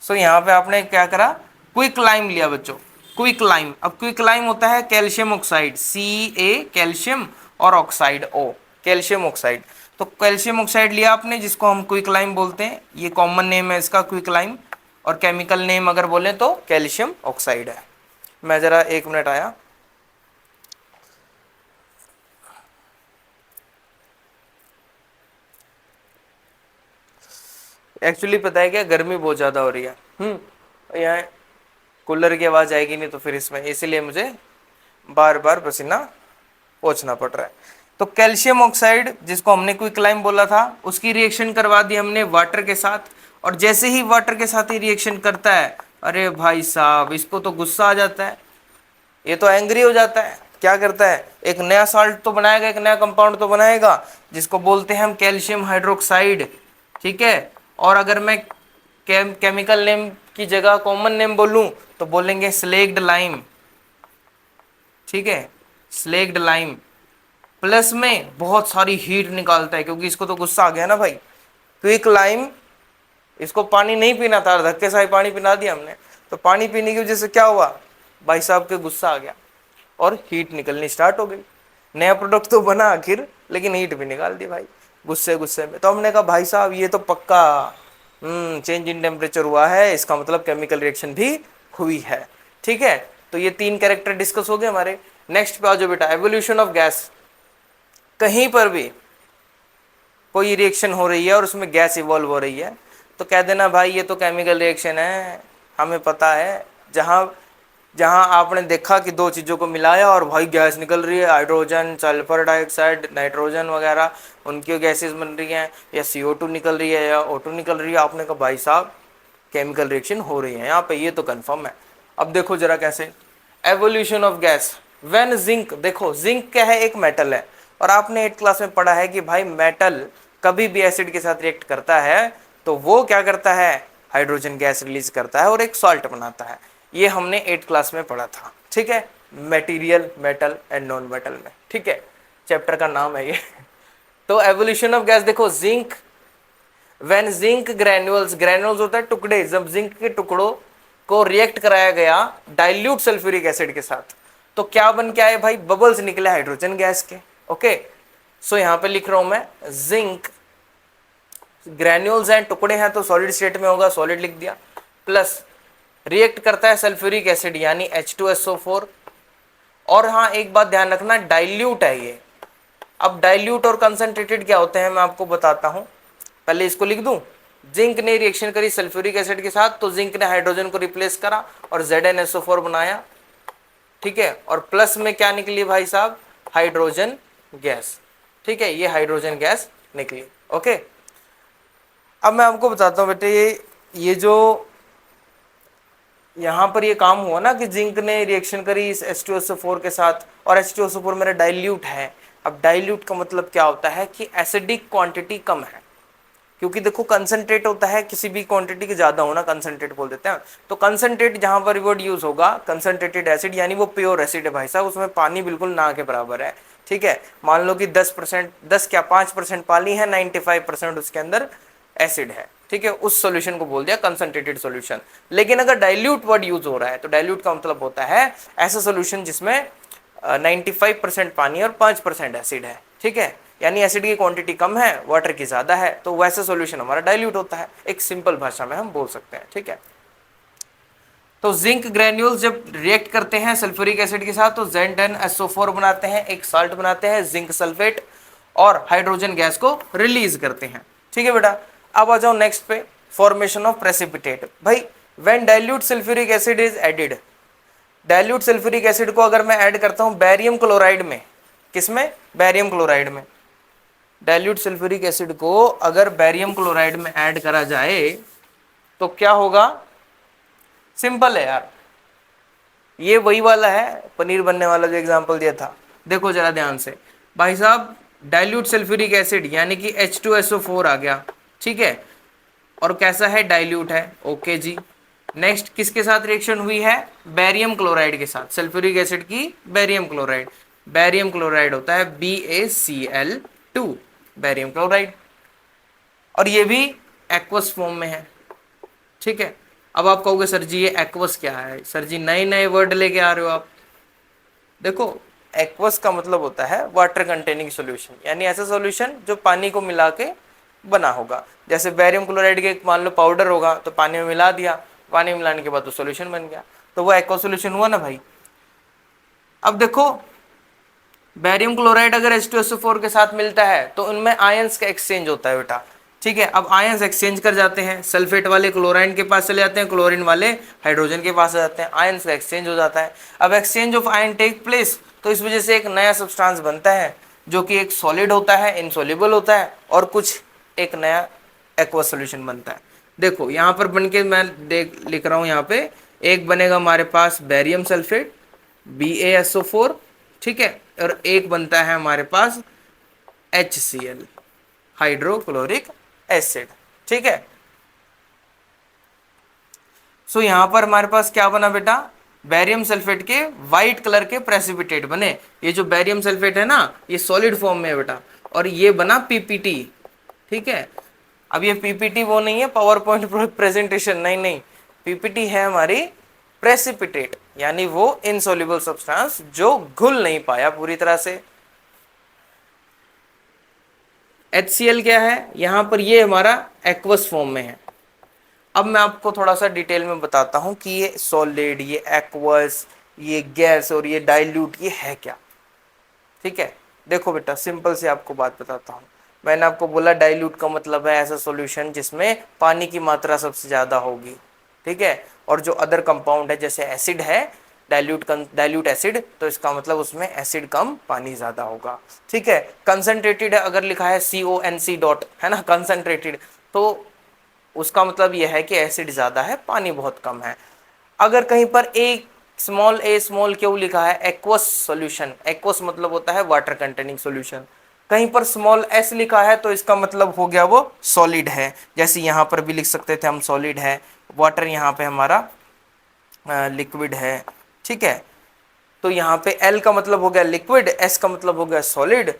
सो यहाँ पे आपने क्या करा, क्विक लाइम लिया बच्चों, क्विक लाइम। अब क्विक लाइम होता है कैल्शियम ऑक्साइड, CA कैल्शियम और ऑक्साइड O, कैल्शियम ऑक्साइड। तो कैल्शियम ऑक्साइड लिया आपने जिसको हम क्विक लाइम बोलते हैं, ये कॉमन नेम है इसका क्विक लाइम, और केमिकल नेम अगर बोले तो कैल्शियम ऑक्साइड है। मैं जरा 1 मिनट आया। एक्चुअली पता है क्या, गर्मी बहुत ज्यादा हो रही है। यहाँ कूलर की आवाज आएगी नहीं तो फिर इसमें, इसीलिए मुझे बार बार पसीना पोंछना पड़ रहा है। तो कैल्शियम ऑक्साइड जिसको हमने क्विकलाइम बोला था, उसकी रिएक्शन करवा दी हमने वाटर के साथ, और जैसे ही वाटर के साथ ही रिएक्शन करता है, अरे भाई साहब इसको तो गुस्सा आ जाता है, ये तो एंग्री हो जाता है। क्या करता है, एक नया साल्ट तो बनाएगा, एक नया कंपाउंड तो बनाएगा जिसको बोलते हैं हम कैल्शियम हाइड्रोक्साइड। ठीक है, और अगर मैं केमिकल नेम की जगह कॉमन नेम बोलूं तो बोलेंगे स्लेक्ड लाइम। ठीक है, स्लेक्ड लाइम। प्लस में बहुत सारी हीट निकालता है क्योंकि इसको तो गुस्सा आ गया ना भाई। क्विक लाइम, इसको पानी नहीं पीना था, धक्के से पानी पिला दिया हमने, तो पानी पीने की वजह से क्या हुआ, भाई साहब के गुस्सा आ गया और हीट निकलनी स्टार्ट हो गई। नया प्रोडक्ट तो बना आखिर, लेकिन हीट भी निकाल दी भाई गुस्से गुस्से में। तो हमने कहा भाई साहब ये तो पक्का चेंज इन टेम्परेचर हुआ है, इसका मतलब केमिकल रिएक्शन भी हुई है। ठीक है, तो ये 3 कैरेक्टर डिस्कस हो गए हमारे। नेक्स्ट पे आ जाओ बेटा, एवोल्यूशन ऑफ गैस। कहीं पर भी कोई रिएक्शन हो रही है और उसमें गैस इवॉल्व हो रही है तो कह देना भाई ये तो केमिकल रिएक्शन है, हमें पता है। जहां जहां आपने देखा कि 2 चीज़ों को मिलाया और भाई गैस निकल रही है, हाइड्रोजन, सल्फर डाइऑक्साइड, नाइट्रोजन वगैरह उनकी गैसेस बन रही हैं, या CO2 निकल रही है या O2 निकल रही है, आपने कहा भाई साहब केमिकल रिएक्शन हो रही है यहाँ पे, ये तो कंफर्म है। अब देखो जरा कैसे, evolution of gas when zinc. देखो जिंक क्या है, एक मेटल है, और आपने 8th क्लास में पढ़ा है कि भाई मेटल कभी भी एसिड के साथ रिएक्ट करता है तो वो क्या करता है, हाइड्रोजन गैस रिलीज करता है और एक सॉल्ट बनाता है। ये हमने 8th क्लास में पढ़ा था। ठीक है, material, metal and non metal में। ठीक है, चैप्टर का नाम है ये। तो एवोल्यूशन ऑफ गैस देखो, जिंक व्हेन जिंक ग्रैन्युल्स, ग्रैन्युल्स होता है टुकड़े, जब जिंक के टुकड़ों को रिएक्ट कराया गया डाइल्यूट सल्फ्यूरिक एसिड के साथ तो क्या बन के आए भाई, बबल्स निकले हाइड्रोजन गैस के। ओके, सो यहां पे लिख रहा हूं मैं, जिंक ग्रैन्यूल्स हैं, टुकड़े हैं तो सॉलिड स्टेट में होगा, सॉलिड लिख दिया, प्लस रिएक्ट करता है सल्फ्यूरिक एसिड यानी H2SO4। और हाँ एक बात ध्यान रखना, डाइल्यूट है ये। अब डाइल्यूट और कंसंट्रेटेड क्या होते हैं मैं आपको बताता हूं, पहले इसको लिख दूं। जिंक ने रिएक्शन करी सल्फ्यूरिक एसिड के साथ तो जिंक ने हाइड्रोजन को रिप्लेस करा और ZnSO4 बनाया। ठीक है, और प्लस में क्या निकली भाई साहब, हाइड्रोजन गैस। ठीक है, ये हाइड्रोजन गैस निकली। ओके, अब मैं आपको बताता हूँ बेटे, ये जो यहाँ पर ये काम हुआ ना कि जिंक ने रिएक्शन करी इस H2SO4 के साथ और H2SO4 मेरा डाइल्यूट है। अब डाइल्यूट का मतलब क्या होता है कि एसिडिक क्वांटिटी कम है, क्योंकि देखो कंसंट्रेट होता है किसी भी क्वांटिटी के ज्यादा होना कंसंट्रेट बोल देते हैं। तो कंसंट्रेट जहां पर वर्ड यूज होगा, कंसंट्रेटेड एसिड यानी वो प्योर एसिड है भाई साहब, उसमें पानी बिल्कुल ना के बराबर है। ठीक है, मान लो कि 10%, 10 क्या 5% पानी है, 95% उसके अंदर एसिड है। ठीक है, उस सॉल्यूशन को बोल दिया कंसंट्रेटेड सॉल्यूशन। लेकिन अगर डाइल्यूट वर्ड यूज हो रहा है तो डाइल्यूट का मतलब होता है ऐसा सॉल्यूशन जिसमें 95% पानी और 5% एसिड है। ठीक है, यानी एसिड की क्वांटिटी कम है, वाटर की ज्यादा है, तो वैसा सॉल्यूशन हमारा डाइल्यूट होता है, एक सिंपल भाषा में हम बोल सकते हैं। ठीक है, तो जिंक ग्रैन्यूल्स जब रिएक्ट करते हैं सल्फ्यूरिक एसिड के साथ तो ZnSO4 बनाते हैं, एक साल्ट बनाते हैं जिंक सल्फेट, और हाइड्रोजन गैस को रिलीज करते हैं। ठीक है बेटा, अब आ जाओ नेक्स्ट पे, फॉर्मेशन ऑफ प्रेसिपिटेट। भाई when dilute sulphuric acid is added, dilute sulphuric acid को अगर मैं ऐड करता हूं बैरियम क्लोराइड में, किसमें, बैरियम क्लोराइड में, डाइल्यूट सल्फ्यूरिक एसिड को अगर बैरियम क्लोराइड में ऐड करा जाए तो क्या होगा, सिंपल है यार, ये वही वाला है पनीर बनने वाला जो एग्जांपल दिया था। देखो जरा ध्यान से भाई साहब, डाइल्यूट सल्फ्यूरिक एसिड यानी कि H2SO4 आ गया, ठीक है, और कैसा है, डाइल्यूट है, ओके जी। नेक्स्ट किसके साथ रिएक्शन हुई है, बैरियम क्लोराइड के साथ, सल्फ्यूरिक एसिड की बैरियम क्लोराइड, बैरियम क्लोराइड होता है BaCl2, बैरियम क्लोराइड, और ये भी एक्वस फॉर्म में है, ठीक है। अब आप कहोगे सर जी ये एक्वस क्या है, सर जी नए नए वर्ड लेके आ रहे हो आप। देखो एक्वस का मतलब होता है वाटर कंटेनिंग सॉल्यूशन, यानी ऐसा सॉल्यूशन जो पानी को मिला के बना होगा। जैसे बैरियम क्लोराइड के मान लो पाउडर होगा तो पानी में मिला दिया, पानी में मिलाने के बाद तो सॉल्यूशन बन गया, तो वो एक्वा सॉल्यूशन हुआ ना भाई। अब देखो बैरियम क्लोराइड अगर H2SO4 के साथ मिलता है तो उनमें आयंस का एक्सचेंज होता है बेटा, ठीक है। अब आयंस एक्सचेंज कर जाते हैं, सल्फेट वाले क्लोराइन के पास चले जाते हैं, क्लोरीन वाले हाइड्रोजन के पास आ जाते हैं, आयंस का एक्सचेंज हो जाता है। अब exchange of ion take place, तो इस वजह से एक नया सब्सटेंस बनता है जो कि एक सॉलिड होता है, इनसॉल्युबल होता है, और कुछ एक नया एक्वा सॉल्यूशन बनता है। देखो यहाँ पर बन के मैं लिख रहा हूँ, यहाँ पे एक बनेगा हमारे पास बैरियम सल्फेट BaSO4, ठीक है, और एक बनता है हमारे पास HCl, हाइड्रोक्लोरिक एसिड, ठीक है। सो यहां पर हमारे पास क्या बना बेटा, बैरियम सल्फेट के व्हाइट कलर के प्रेसिपिटेट बने। ये जो बैरियम सल्फेट है ना ये सॉलिड फॉर्म में है बेटा, और ये बना PPT, ठीक है। अब ये PPT वो नहीं है पावर पॉइंट प्रेजेंटेशन, नहीं नहीं, PPT है हमारी प्रेसिपिटेट, यानी वो इनसॉल्युबल सब्सटेंस जो घुल नहीं पाया पूरी तरह से। HCl क्या है, यहां पर ये हमारा एक्वस फॉर्म में है। अब मैं आपको थोड़ा सा डिटेल में बताता हूं कि ये सॉलिड, ये एक्वस, ये गैस और ये डाइल्यूट ये है क्या, ठीक है। देखो बेटा सिंपल से आपको बात बताता हूं, मैंने आपको बोला डाइल्यूट का मतलब है ऐसा सॉल्यूशन जिसमें पानी की मात्रा सबसे ज्यादा होगी, ठीक है। और जो अदर कंपाउंड है जैसे एसिड है, डाइल्यूट एसिड, तो इसका मतलब उसमें एसिड कम पानी ज्यादा होगा, ठीक है। कंसंट्रेटेड है अगर लिखा है CONC डॉट, है ना, कंसंट्रेटेड, तो उसका मतलब यह है कि एसिड ज्यादा है पानी बहुत कम है। अगर कहीं पर एक स्मॉल a स्मॉल क्यू लिखा है एक्वस सॉल्यूशन, एक्वस मतलब होता है वाटर कंटेनिंग सॉल्यूशन, कहीं पर स्मॉल s लिखा है तो इसका मतलब हो गया वो सॉलिड है। जैसे यहाँ पर भी लिख सकते थे हम सॉलिड है, वाटर यहाँ पे हमारा लिक्विड है, ठीक है। तो यहाँ पे L का मतलब हो गया लिक्विड, S का मतलब हो गया सॉलिड,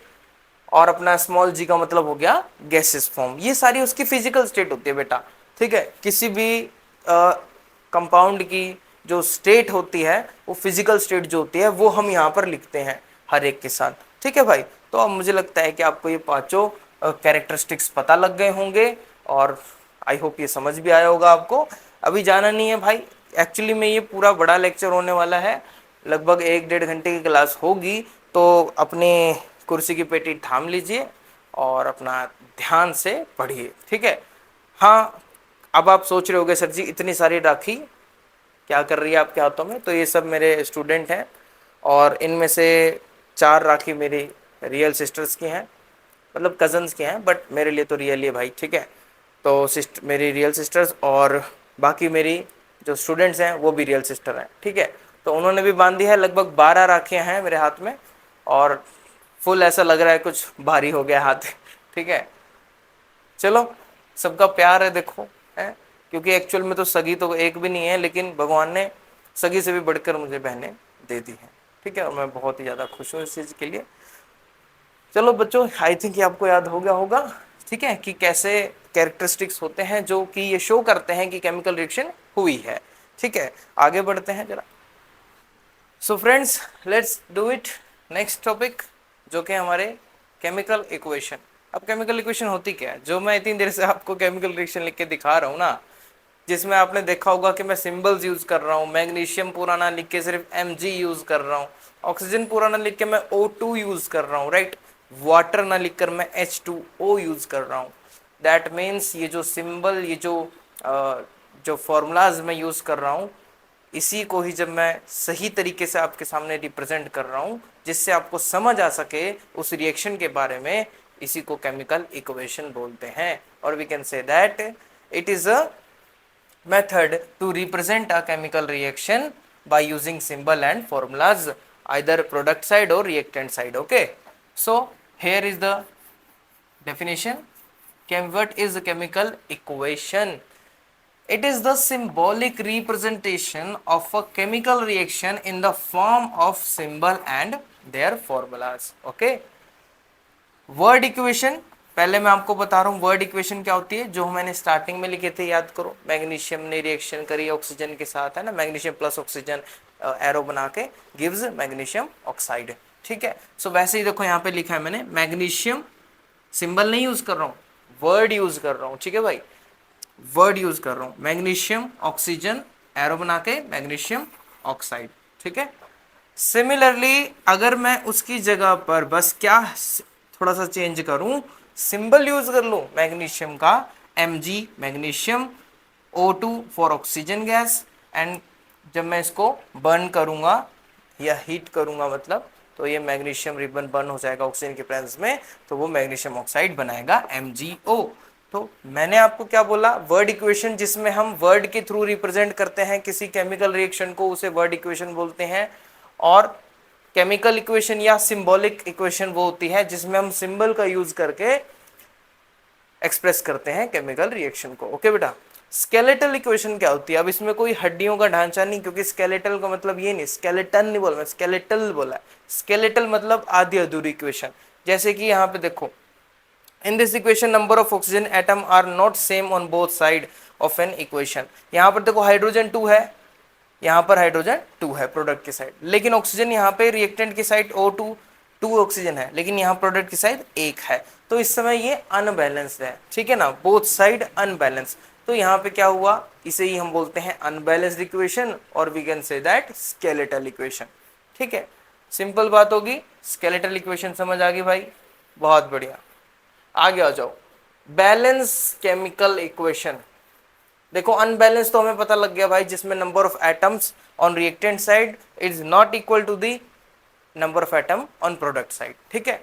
और अपना स्मॉल g का मतलब हो गया गैसेस फॉर्म। ये सारी उसकी फिजिकल स्टेट होती है बेटा, ठीक है। किसी भी कंपाउंड की जो स्टेट होती है वो फिजिकल स्टेट जो होती है वो हम यहाँ पर लिखते हैं हर एक के साथ, ठीक है भाई। तो अब मुझे लगता है कि आपको ये पांचों कैरेक्टरिस्टिक्स पता लग गए होंगे, और आई होप ये समझ भी आया होगा आपको। अभी जाना नहीं है भाई, एक्चुअली में ये पूरा बड़ा लेक्चर होने वाला है, लगभग 1-1.5 घंटे की क्लास होगी, तो अपने कुर्सी की पेटी थाम लीजिए और अपना ध्यान से पढ़िए, ठीक है। हाँ, अब आप सोच रहे होगे सर जी इतनी सारी राखी क्या कर रही है आपके हाथों में, तो ये सब मेरे स्टूडेंट हैं, और इनमें से 4 राखी मेरी रियल सिस्टर्स की हैं, मतलब कजन्स के हैं, बट मेरे लिए तो रियल ही है भाई, ठीक है। तो मेरी रियल सिस्टर्स, और बाकी मेरी जो स्टूडेंट्स हैं वो भी रियल सिस्टर हैं, ठीक है। तो उन्होंने भी बांधी है, लगभग 12 राखियाँ हैं मेरे हाथ में, और फुल ऐसा लग रहा है कुछ भारी हो गया हाथ, ठीक है। चलो सबका प्यार है देखो, है, क्योंकि एक्चुअल में तो सगी तो एक भी नहीं है, लेकिन भगवान ने सगी से भी बढ़कर मुझे बहनें दे दी हैं, ठीक है, और मैं बहुत ही ज़्यादा खुश हूँ इस चीज़ के लिए। चलो बच्चों, आई थिंक ये आपको याद हो गया होगा, ठीक है, कि कैसे कैरेक्टरिस्टिक्स होते हैं जो कि ये शो करते हैं कि केमिकल रिएक्शन हुई है, ठीक है। आगे बढ़ते हैं जरा। So friends let's do it, next topic जो कि हमारे केमिकल इक्वेशन। अब केमिकल इक्वेशन होती क्या है, जो मैं इतनी देर से आपको केमिकल रिएक्शन लिख के दिखा रहा हूँ ना, जिसमें आपने देखा होगा कि मैं सिंबल्स यूज कर रहा हूँ, मैग्नीशियम पूरा ना लिख के सिर्फ Mg यूज कर रहा हूँ, ऑक्सीजन पूरा ना लिख के मैं O2 यूज कर रहा हूँ, राइट, वाटर ना लिखकर मैं H2O यूज कर रहा हूँ। दैट मीन्स ये जो सिंबल, ये जो फॉर्मूलाज मैं यूज कर रहा हूँ, इसी को ही जब मैं सही तरीके से आपके सामने रिप्रेजेंट कर रहा हूँ जिससे आपको समझ आ सके उस रिएक्शन के बारे में, इसी को केमिकल इक्वेशन बोलते हैं। और we can say that it is a method to represent a chemical reaction by using symbol and formulas, either product side or reactant side. Okay, so here is the definition. What is a chemical equation? It is the symbolic representation of a chemical reaction in the form of symbol and their formulas. Okay, word equation, पहले मैं आपको बता रहा हूँ word equation क्या होती है, जो मैंने स्टार्टिंग में लिखे थे, याद करो। मैग्नीशियम ने रिएक्शन करी ऑक्सीजन के साथ, है ना, मैग्नीशियम प्लस ऑक्सीजन एरो बना के गिव्स मैग्नीशियम ऑक्साइड। ठीक है, सो वैसे ही देखो यहाँ पे लिखा है मैंने, मैग्नीशियम, सिंबल नहीं यूज कर रहा हूँ, वर्ड यूज कर रहा हूँ। ठीक है भाई, वर्ड यूज कर रहा हूँ, मैग्नीशियम ऑक्सीजन एरो बना के मैग्नीशियम ऑक्साइड। ठीक है, सिमिलरली अगर मैं उसकी जगह पर बस क्या थोड़ा सा चेंज करूं, सिंबल यूज कर लूं मैग्नीशियम का Mg, magnesium, O2 for oxygen gas, and जब मैं इसको बर्न करूंगा या हीट करूंगा मतलब, तो ये मैग्नीशियम रिबन बर्न हो जाएगा ऑक्सीजन के प्रेजेंस में, तो वो मैग्नीशियम ऑक्साइड बनाएगा MgO। तो मैंने आपको क्या बोला, वर्ड इक्वेशन जिसमें हम वर्ड के थ्रू रिप्रेजेंट करते हैं किसी केमिकल रिएक्शन को, उसे वर्ड इक्वेशन बोलते हैं। और केमिकल इक्वेशन या सिंबॉलिक इक्वेशन वो होती है जिसमें हम सिंबल का यूज करके एक्सप्रेस करते हैं केमिकल रिएक्शन को। ओके बेटा, स्केलेटल इक्वेशन क्या होती है? अब इसमें कोई हड्डियों का ढांचा नहीं, क्योंकि स्केलेटल का मतलब ये नहीं, स्केलेटन नहीं बोला, स्केलेटल बोला है। स्केलेटल मतलब आधी अधूरी इक्वेशन। जैसे कि यहाँ पे देखो, in this equation number of oxygen atom are not same on both side of an equation. यहाँ पर देखो हाइड्रोजन 2 है, यहाँ पर हाइड्रोजन 2 है प्रोडक्ट की साइड, लेकिन ऑक्सीजन यहाँ पे रिएक्टेंट की साइड O2 2 ऑक्सीजन है, लेकिन यहाँ प्रोडक्ट की साइड 1 है। तो इस समय ये अनबैलेंस्ड है। ठीक है ना, बोथ साइड अनबैलेंस। तो यहाँ पे क्या हुआ, इसे ही हम बोलते हैं अनबैलेंस्ड इक्वेशन, और we can say that skeletal equation. ठीक है, सिंपल बात होगी, स्केलेटल इक्वेशन समझ आ गई भाई, बहुत बढ़िया। आगे आ जाओ, बैलेंस केमिकल इक्वेशन। देखो अनबैलेंस तो हमें पता लग गया भाई, जिसमें number of atoms on reactant side is not equal to the number of atom on product side. ठीक है,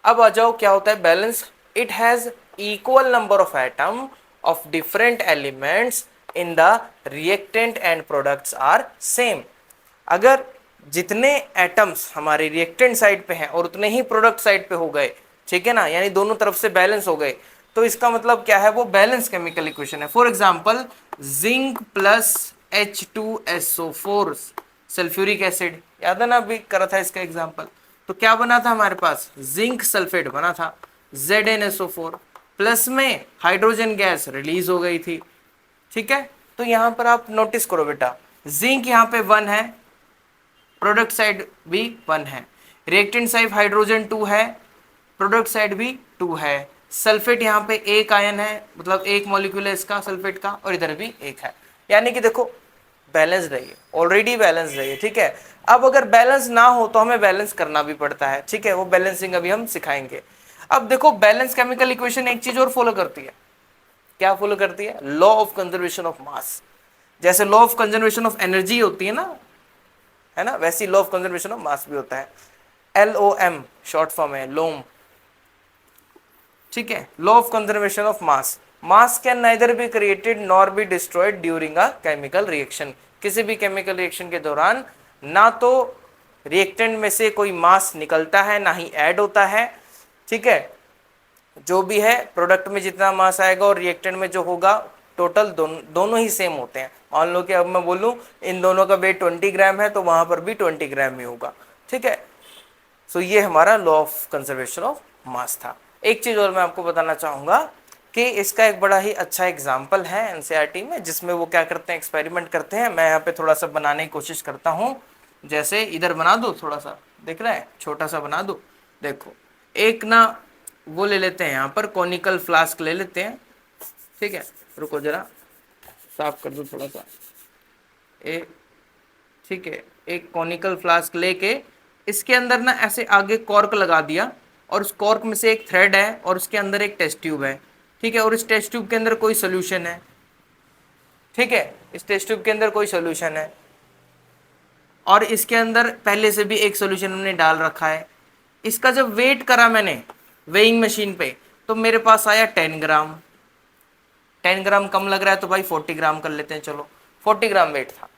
अब आ जाओ क्या होता है balance. It has equal number of atom of different elements in the reactant and products are same. अगर जितने एटम्स हमारे रिएक्टेंट साइड पे हैं और उतने ही प्रोडक्ट साइड पे हो गए, ठीक है ना, यानी दोनों तरफ से बैलेंस हो गए, तो इसका मतलब क्या है, वो बैलेंस केमिकल इक्वेशन है। For example zinc plus H2SO4 sulphuric acid, याद है ना, अभी करा था इसका एग्जांपल। तो क्या बना था हमारे पास, जिंक सल्फेट बना था, ZnSO4 प्लस में हाइड्रोजन गैस रिलीज हो गई थी। ठीक है, तो यहां पर आप नोटिस करो बेटा, जिंक यहाँ पे 1 है, प्रोडक्ट साइड भी 1 है, रिएक्टेंट साइड हाइड्रोजन 2 है, प्रोडक्ट साइड भी 2 है, सल्फेट यहाँ पे एक आयन है, मतलब एक मॉलिक्यूल है इसका सल्फेट का, और इधर भी एक है, यानी कि देखो बैलेंस रही है, ऑलरेडी बैलेंस रही है। ठीक है, अब अगर बैलेंस ना हो तो हमें बैलेंस करना भी पड़ता है। ठीक है, वो बैलेंसिंग अभी हम सिखाएंगे। अब देखो बैलेंस केमिकल इक्वेशन एक चीज और फॉलो करती है, क्या फॉलो करती है, law of conservation of mass. जैसे law of conservation of energy होती है ना, है ना, वैसी law of conservation of mass भी होता है। LOM शॉर्ट फॉर्म है, लोम। ठीक है, law of conservation of mass, mass can neither be created nor be destroyed during a chemical reaction. किसी भी केमिकल रिएक्शन के दौरान ना तो रिएक्टेंट में से कोई मास निकलता है, ना ही ऐड होता है। ठीक है, जो भी है प्रोडक्ट में जितना मास आएगा और रिएक्टेंट में जो होगा, टोटल दोनों ही सेम होते हैं। मान लो कि अब मैं बोलूं इन दोनों का वेट 20 ग्राम है, तो वहां पर भी 20 ग्राम ही होगा। ठीक है, सो ये हमारा लॉ ऑफ कंजर्वेशन ऑफ मास था। एक चीज और मैं आपको बताना चाहूंगा कि इसका एक बड़ा ही अच्छा एग्जाम्पल है एनसीईआरटी में, जिसमें वो क्या करते हैं, एक्सपेरिमेंट करते हैं। मैं यहाँ पे थोड़ा सा बनाने की कोशिश करता हूँ। जैसे इधर बना दो, थोड़ा सा दिख रहा है, छोटा सा बना दो। देखो एक ना वो ले लेते हैं, यहाँ पर कॉनिकल फ्लास्क ले लेते हैं। ठीक है, रुको जरा साफ कर दो थोड़ा सा। ठीक है, एक कॉनिकल फ्लास्क लेके इसके अंदर ना ऐसे आगे कॉर्क लगा दिया, और उस कॉर्क में से एक थ्रेड है और उसके अंदर एक टेस्ट ट्यूब है। ठीक है, और इस टेस्ट ट्यूब के अंदर कोई सोल्यूशन है, ठीक है, इस टेस्ट ट्यूब के अंदर कोई सोल्यूशन है और इसके अंदर पहले से भी एक सोल्यूशन हमने डाल रखा है। इसका जब वेट करा मैंने वेइंग मशीन पे तो मेरे पास आया 10 ग्राम। 10 ग्राम कम लग रहा है तो भाई 40 ग्राम कर लेते हैं, चलो 40 ग्राम वेट था।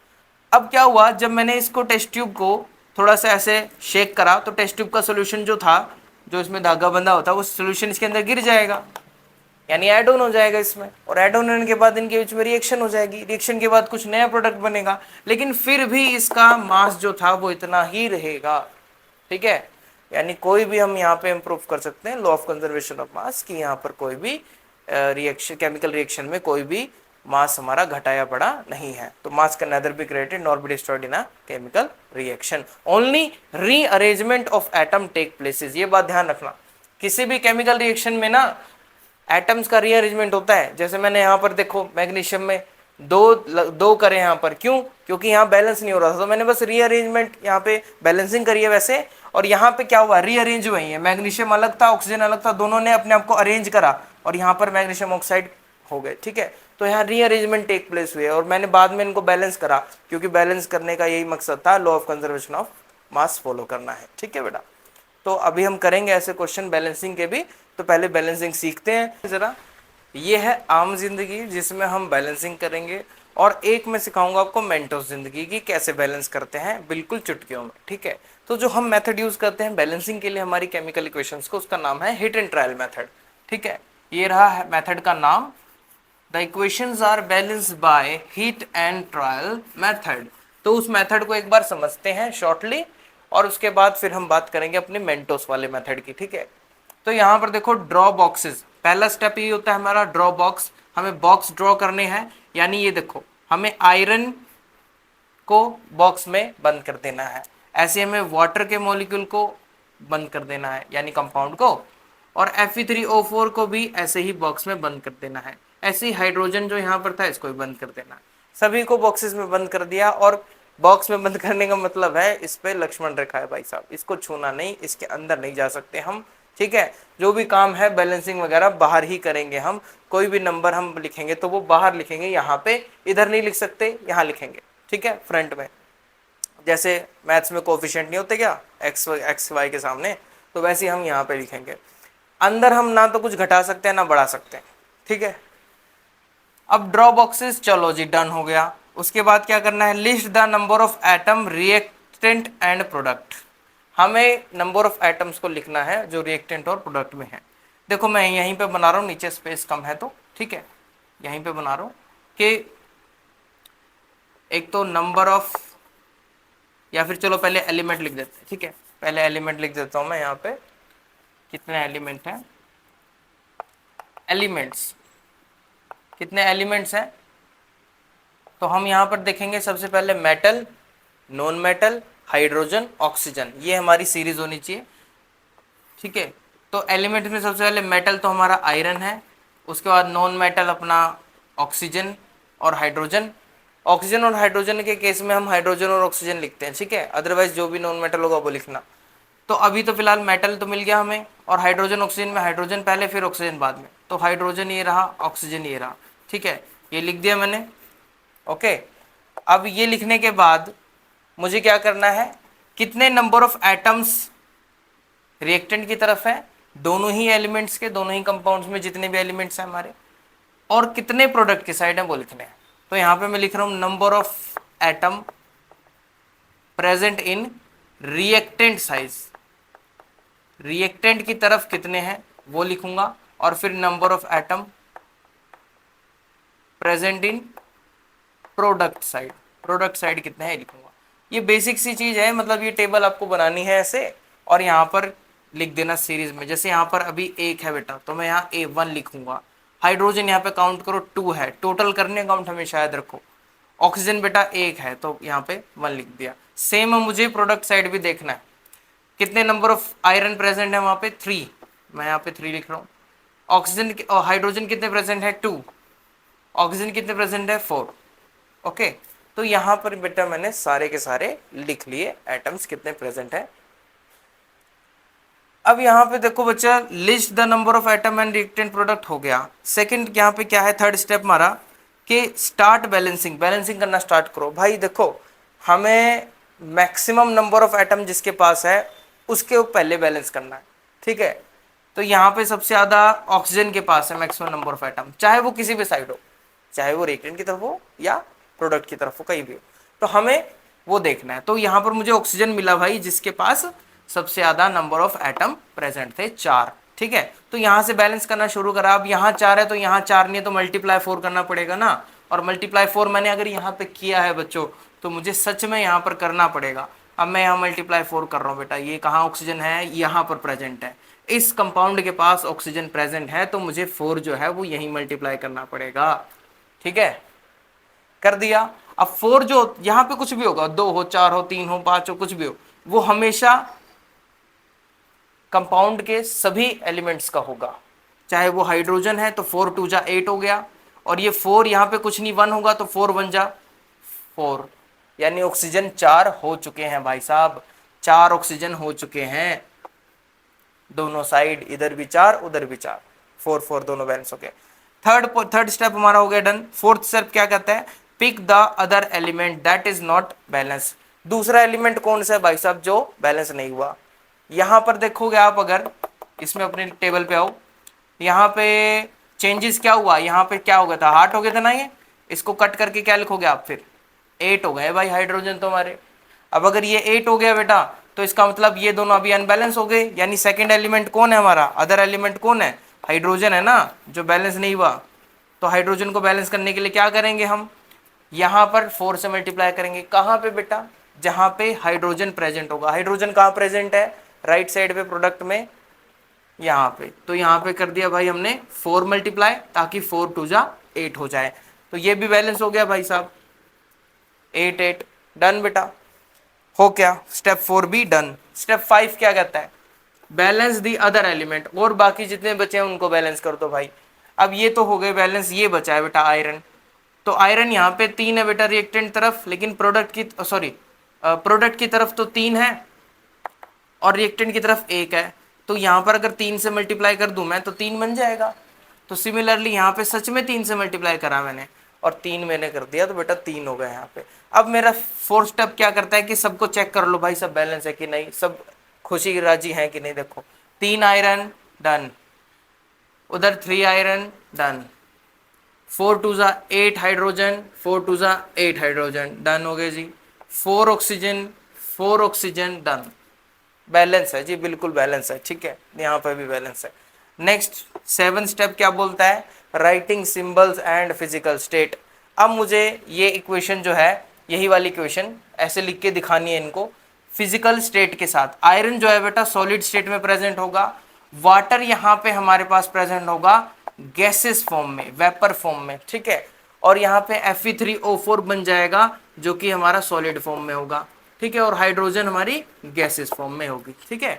अब क्या हुआ, जब मैंने इसको टेस्ट ट्यूब को थोड़ा सा ऐसे शेक करा तो टेस्ट ट्यूब का सोल्यूशन जो था, जो इसमें धागा बंधा होता है, वो सोल्यूशन इसके अंदर गिर जाएगा, यानी ऐड ऑन हो जाएगा इसमें, और ऐड ऑन होने के बाद इनके बीच में रिएक्शन हो जाएगी, रिएक्शन के बाद कुछ नया प्रोडक्ट बनेगा, लेकिन फिर भी इसका मास जो था वो इतना ही रहेगा। ठीक है, यानी कोई भी हम यहाँ पे इम्प्रूव कर सकते हैं लॉ ऑफ कंजर्वेशन ऑफ मास कि यहाँ पर कोई भी रिएक्शन, केमिकल रिएक्शन में कोई भी मास हमारा घटाया पड़ा नहीं है। तो mass can neither be created nor be destroyed in a chemical reaction, only rearrangement of atom take places. ये बात ध्यान रखना, किसी भी केमिकल रिएक्शन में ना एटम्स का रीअरेंजमेंट होता है। जैसे मैंने यहाँ पर देखो मैग्नीशियम में दो करे यहाँ पर, क्यों? क्योंकि यहाँ बैलेंस नहीं हो रहा था, तो मैंने बस रीअरेंजमेंट यहाँ पे बैलेंसिंग करी है वैसे, और यहाँ पे क्या हुआ, रीअरेंज हुई है, मैग्नीशियम अलग था ऑक्सीजन अलग था, दोनों ने अपने आप को अरेंज करा और यहाँ पर मैग्नीशियम ऑक्साइड हो गए। ठीक है, तो यहाँ रीअरेंजमेंट टेक प्लेस हुई है और मैंने बाद में इनको बैलेंस करा, क्योंकि बैलेंस करने का यही मकसद था, law of conservation of mass follow करना है। ठीक है बेटा, तो अभी हम करेंगे ऐसे क्वेश्चन बैलेंसिंग के भी, तो पहले बैलेंसिंग सीखते हैं जरा। ये है आम जिंदगी जिसमें हम बैलेंसिंग करेंगे, और एक मैं सिखाऊंगा आपको मेंटोस जिंदगी की कैसे बैलेंस करते हैं बिल्कुल चुटकियों में। ठीक है, तो जो हम मेथड यूज करते हैं बैलेंसिंग के लिए हमारी केमिकल इक्वेशंस को, उसका नाम है हिट एंड ट्रायल मेथड। ठीक है, ये रहा मेथड का नाम, the equations are balanced by hit and trial method. तो उस मेथड को एक बार समझते हैं शॉर्टली, और उसके बाद फिर हम बात करेंगे अपने मेंटोस वाले मेथड की। ठीक है, तो यहाँ पर देखो ड्रॉ बॉक्सेस, पहला स्टेप ये होता है हमारा ड्रॉ बॉक्स, हमें बॉक्स ड्रॉ करने हैं, यानी ये देखो हमें आयरन को बॉक्स में बंद कर देना है, ऐसे हमें वाटर के मॉलिक्यूल को बंद कर देना है यानी कंपाउंड को, और Fe3O4 को भी ऐसे ही बॉक्स में बंद कर देना है, ऐसे ही हाइड्रोजन जो यहाँ पर था इसको भी बंद कर देना है। सभी को बॉक्सेस में बंद कर दिया, और बॉक्स में बंद करने का मतलब है इस पे लक्ष्मण रेखा है भाई साहब, इसको छूना नहीं, इसके अंदर नहीं जा सकते हम। ठीक है, जो भी काम है बैलेंसिंग वगैरह बाहर ही करेंगे हम, कोई भी नंबर हम लिखेंगे तो वो बाहर लिखेंगे, यहाँ पे इधर नहीं लिख सकते, यहाँ लिखेंगे। ठीक है, फ्रंट में, जैसे मैथ्स में कोफिशिएंट नहीं होते क्या एक्स वाई के सामने, तो वैसे ही हम यहाँ पे लिखेंगे। अंदर हम ना तो कुछ घटा सकते हैं ना बढ़ा सकते हैं। ठीक है, अब ड्रॉ बॉक्सेस चलो जी डन हो गया। उसके बाद क्या करना है, list the number of atom reactant and product. हमें नंबर ऑफ एटम्स को लिखना है जो रिएक्टेंट और प्रोडक्ट में है। देखो मैं यहीं पे बना रहा हूँ, नीचे स्पेस कम है तो ठीक है, यहीं पे बना रहा हूँ कि एक तो नंबर ऑफ, या फिर चलो पहले एलिमेंट लिख देते हैं। ठीक है, पहले एलिमेंट लिख देता हूँ मैं यहाँ पे, कितने एलिमेंट हैं, एलिमेंट्स, कितने एलिमेंट्स हैं, तो हम यहाँ पर देखेंगे सबसे पहले metal, non metal, hydrogen, oxygen, ये हमारी सीरीज होनी चाहिए। ठीक है, तो एलिमेंट में सबसे पहले मेटल तो हमारा आयरन है, उसके बाद नॉन मेटल अपना ऑक्सीजन और हाइड्रोजन। ऑक्सीजन और हाइड्रोजन के केस में हम हाइड्रोजन और ऑक्सीजन लिखते हैं। ठीक है, अदरवाइज जो भी नॉन मेटल होगा वो लिखना। तो अभी तो फिलहाल मेटल तो मिल गया हमें, और हाइड्रोजन ऑक्सीजन में हाइड्रोजन पहले फिर ऑक्सीजन बाद में, तो हाइड्रोजन ये रहा, ऑक्सीजन ये रहा। ठीक है, ये लिख दिया मैंने। ओके, अब ये लिखने के बाद मुझे क्या करना है, कितने नंबर ऑफ एटम्स रिएक्टेंट की तरफ है, दोनों ही एलिमेंट्स के, दोनों ही कंपाउंड्स में जितने भी एलिमेंट्स हैं हमारे, और कितने प्रोडक्ट की साइड है वो लिखने हैं। तो यहाँ पे मैं लिख रहा हूँ number of atom present in reactant size, reactant की तरफ कितने हैं वो लिखूंगा, और फिर number of atom present in product side, product side कितने हैं लिखूंगा। ये बेसिक सी चीज है, मतलब ये टेबल आपको बनानी है ऐसे, और यहाँ पर लिख देना सीरीज में। जैसे यहाँ पर अभी एक है बेटा, तो मैं यहाँ A1 लिखूंगा। हाइड्रोजन यहाँ पे काउंट करो 2 है, टोटल करने काउंट हमेशा याद रखो। ऑक्सीजन बेटा 1 है, तो यहाँ पे 1 लिख दिया। सेम मुझे प्रोडक्ट साइड भी देखना है, कितने नंबर ऑफ आयरन प्रेजेंट है वहाँ पे 3, मैं यहाँ पे 3 लिख रहा हूँ। ऑक्सीजन और हाइड्रोजन कितने प्रेजेंट है 2, ऑक्सीजन कितने प्रेजेंट है 4। ओके, तो यहाँ पर बेटा मैंने सारे के सारे लिख लिए एटम्स कितने प्रेजेंट है। अब यहाँ पे देखो बच्चा, list the number of atom and reactant product हो गया। सेकंड यहाँ पे क्या है, थर्ड स्टेप हमारा कि स्टार्ट बैलेंसिंग, बैलेंसिंग करना स्टार्ट करो। भाई देखो, हमें मैक्सिमम नंबर ऑफ एटम जिसके पास है उसके पहले बैलेंस करना है, ठीक है। तो यहाँ पे सबसे ज्यादा ऑक्सीजन के पास है मैक्सिमम नंबर ऑफ एटम, चाहे वो किसी भी साइड हो, चाहे वो रिएक्टेंट की तरफ हो या प्रोडक्ट की तरफ हो, कहीं भी हो, तो हमें वो देखना है। तो यहाँ पर मुझे ऑक्सीजन मिला भाई जिसके पास सबसे ज्यादा नंबर ऑफ एटम प्रेजेंट थे, 4, ठीक है। तो यहाँ से बैलेंस करना शुरू करा। अब यहाँ 4 है तो यहाँ 4 नहीं है तो मल्टीप्लाई 4 करना पड़ेगा ना, और मल्टीप्लाई 4 मैंने अगर यहाँ पे किया है बच्चों तो मुझे सच में यहाँ पर करना पड़ेगा। अब मैं यहाँ मल्टीप्लाई 4 कर रहा हूँ बेटा, ये कहाँ ऑक्सीजन है, यहाँ पर प्रेजेंट है, इस कंपाउंड के पास ऑक्सीजन प्रेजेंट है, तो मुझे 4 जो है वो यही मल्टीप्लाई करना पड़ेगा, ठीक है। कर दिया। अब 4 जो यहाँ पे कुछ भी होगा, 2 हो, 4 हो, 3 हो, 5 हो, कुछ भी हो, वो हमेशा कंपाउंड के सभी एलिमेंट्स का होगा। चाहे वो हाइड्रोजन है तो 4 2 जा 8 हो गया, और ये 4 यहाँ पे कुछ नहीं 1 होगा तो 4 1 जा 4, यानी ऑक्सीजन 4 हो चुके हैं भाई साहब, 4 ऑक्सीजन हो चुके हैं दोनों साइड, इधर भी 4 उधर भी 4, 4 4 दोनों बैलेंस हो गए। थर्ड स्टेप हमारा हो गया डन। फोर्थ स्टेप क्या कहता है, pick the other element that is not balance. दूसरा एलिमेंट कौन सा है भाई साहब जो बैलेंस नहीं हुआ। यहां पर देखोगे आप, अगर इसमें अपने टेबल पे आओ, यहाँ पे चेंजेस क्या हुआ, यहाँ पे क्या हो गया था, हार्ट हो गया था ना, ये इसको कट करके क्या लिखोगे आप, फिर 8 हो गए भाई हाइड्रोजन तो हमारे। अब अगर ये 8 हो गया बेटा तो इसका मतलब ये दोनों अभी अनबैलेंस हो गए, यानी सेकंड एलिमेंट कौन है हमारा, अदर एलिमेंट कौन है, हाइड्रोजन है ना, जो बैलेंस नहीं हुआ। तो हाइड्रोजन को बैलेंस करने के लिए क्या करेंगे हम, यहाँ पर 4 से मल्टीप्लाई करेंगे। कहाँ पे बेटा, जहाँ पे हाइड्रोजन प्रेजेंट होगा। हाइड्रोजन कहाँ प्रेजेंट है, राइट साइड पे प्रोडक्ट में, यहाँ पे। तो यहाँ पे कर दिया भाई हमने 4 मल्टीप्लाई, ताकि 4 2 जा 8 हो जाए, तो ये भी बैलेंस हो गया भाई साहब, 8 8 डन बेटा, हो क्या, स्टेप 4 भी डन। स्टेप 5 क्या कहता है, बैलेंस दी अदर एलिमेंट, और बाकी जितने बचे हैं उनको बैलेंस कर दो भाई। अब ये तो हो गए बैलेंस, ये बचा है बेटा आयरन। तो आयरन यहाँ पे 3 है बेटा रिएक्टेंट तरफ, लेकिन प्रोडक्ट की सॉरी प्रोडक्ट की तरफ तो 3 है और रिएक्टेंट की तरफ 1 है। तो यहाँ पर अगर 3 से मल्टीप्लाई कर दूं मैं तो 3 बन जाएगा। तो सिमिलरली यहाँ पे सच में 3 से मल्टीप्लाई करा मैंने और 3 मैंने कर दिया, तो बेटा 3 हो गया यहाँ पे। अब मेरा फोर्थ स्टेप क्या करता है कि सबको चेक कर लो भाई, सब बैलेंस है कि नहीं, सब खुशी राजी है कि नहीं। देखो 3 आयरन डन, उधर 3 आयरन डन, 4 2 जा 8 हाइड्रोजन, 4 2 जा 8 हाइड्रोजन डन हो गए जी। 4 ऑक्सीजन, 4 ऑक्सीजन डन, बैलेंस है जी, बिल्कुल बैलेंस है, ठीक है, यहाँ पर भी बैलेंस है। नेक्स्ट 7 स्टेप क्या बोलता है, writing symbols and physical state. अब मुझे ये इक्वेशन जो है, यही वाली इक्वेशन ऐसे लिख के दिखानी है इनको फिजिकल स्टेट के साथ। आयरन जो है बेटा सॉलिड स्टेट में प्रेजेंट होगा, वाटर यहाँ पे हमारे पास प्रेजेंट होगा गैसेस फॉर्म में, वेपर फॉर्म में, ठीक है। और यहाँ पे Fe3O4 बन जाएगा जो कि हमारा सॉलिड फॉर्म में होगा, ठीक है, और हाइड्रोजन हमारी गैसेस फॉर्म में होगी, ठीक है।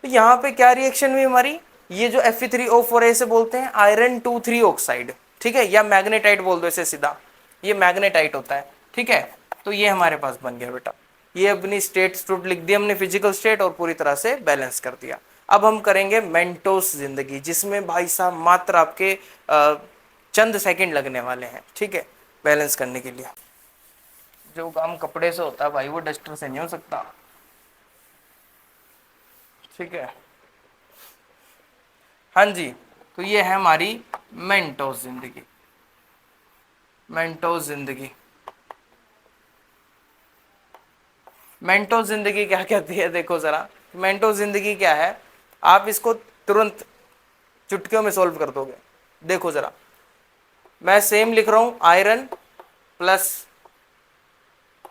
तो यहाँ पे क्या रिएक्शन हुई हमारी, ये जो Fe3O4 है इसे बोलते हैं आयरन 2,3 ऑक्साइड, ठीक है, या मैग्नेटाइट बोल दो इसे सीधा, ये मैग्नेटाइट होता है, ठीक है। तो ये हमारे पास बन गया बेटा, ये अपनी स्टेट स्टूट लिख दी हमने, फिजिकल स्टेट, और पूरी तरह से बैलेंस कर दिया। अब हम करेंगे मेंटोस जिंदगी, जिसमें भाई साहब मात्र आपके चंद सेकंड लगने वाले हैं, ठीक है, बैलेंस करने के लिए। जो काम कपड़े से होता है भाई वो डस्टर से नहीं हो सकता, ठीक है। हाँ जी, तो ये है हमारी मेंटोस जिंदगी। मेंटोस जिंदगी, मेंटोस जिंदगी क्या कहती है, देखो जरा, मेंटोस जिंदगी क्या है, आप इसको तुरंत चुटकियों में सोल्व कर दोगे। देखो जरा, मैं सेम लिख रहा हूं, आयरन प्लस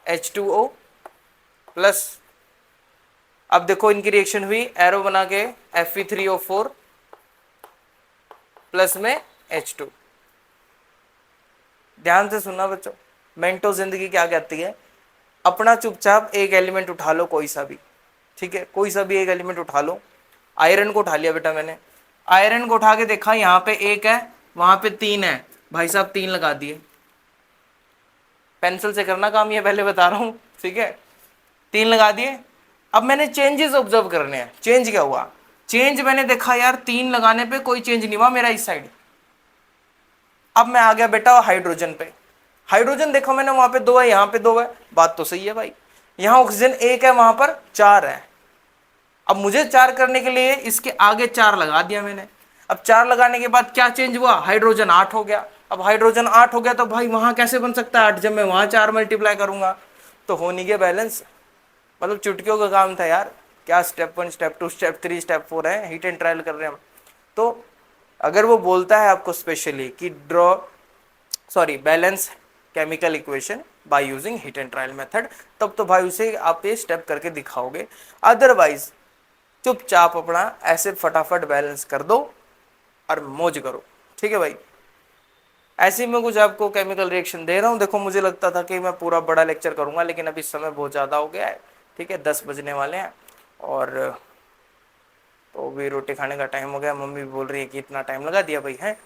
H2O प्लस, अब देखो इनकी रिएक्शन हुई, एरो बना के Fe3O4 प्लस में H2। ध्यान से सुनना बच्चों, मेंटो जिंदगी क्या कहती है, अपना चुपचाप एक एलिमेंट उठा लो कोई सा भी, ठीक है, कोई सा भी एक एलिमेंट उठा लो। आयरन को उठा लिया बेटा मैंने, आयरन को उठा के देखा, यहाँ पे 1 है, वहां पे 3 है, भाई साहब 3 लगा दिए। पेंसिल से करना काम, ये पहले बता रहा हूं, ठीक है, 3 लगा दिए। अब मैंने चेंजेस ऑब्जर्व करने हैं। चेंज क्या हुआ? चेंज मैंने देखा यार 3 लगाने पे कोई चेंज नहीं हुआ मेरा इस साइड। अब मैं आ गया बेटा हाइड्रोजन पे। हाइड्रोजन देखो मैंने वहां पे 2 है, यहां पे 2 है, बात तो सही है भाई। यहां ऑक्सीजन 1 है, वहां पर 4 है। अब मुझे 4 करने के लिए इसके आगे 4 लगा दिया मैंने। अब 4 लगाने के बाद क्या चेंज हुआ? हाइड्रोजन 8 हो गया। अब हाइड्रोजन 8 हो गया तो भाई वहां कैसे बन सकता है 8 जब मैं वहां 4 मल्टीप्लाई करूंगा? तो हो नहीं गया बैलेंस। मतलब चुटकियों का काम था यार। क्या स्टेप 1 स्टेप 2 स्टेप 3 स्टेप 4 है, हीट एंड ट्रायल कर रहे हैं हम। तो अगर वो बोलता है आपको स्पेशली कि draw sorry balance chemical equation by using heat and trial method, तब तो भाई उसे आप ये स्टेप करके दिखाओगे। अदरवाइज चुपचाप अपना ऐसे फटाफट बैलेंस कर दो और मौज करो। ठीक है भाई। ऐसे ही मैं कुछ आपको केमिकल रिएक्शन दे रहा हूँ। देखो मुझे लगता था कि मैं पूरा बड़ा लेक्चर करूंगा, लेकिन अभी समय बहुत ज़्यादा हो गया है। ठीक है, 10 बजने वाले हैं और तो भी रोटी खाने का टाइम हो गया। मम्मी भी बोल रही है कि इतना टाइम लगा दिया भाई है।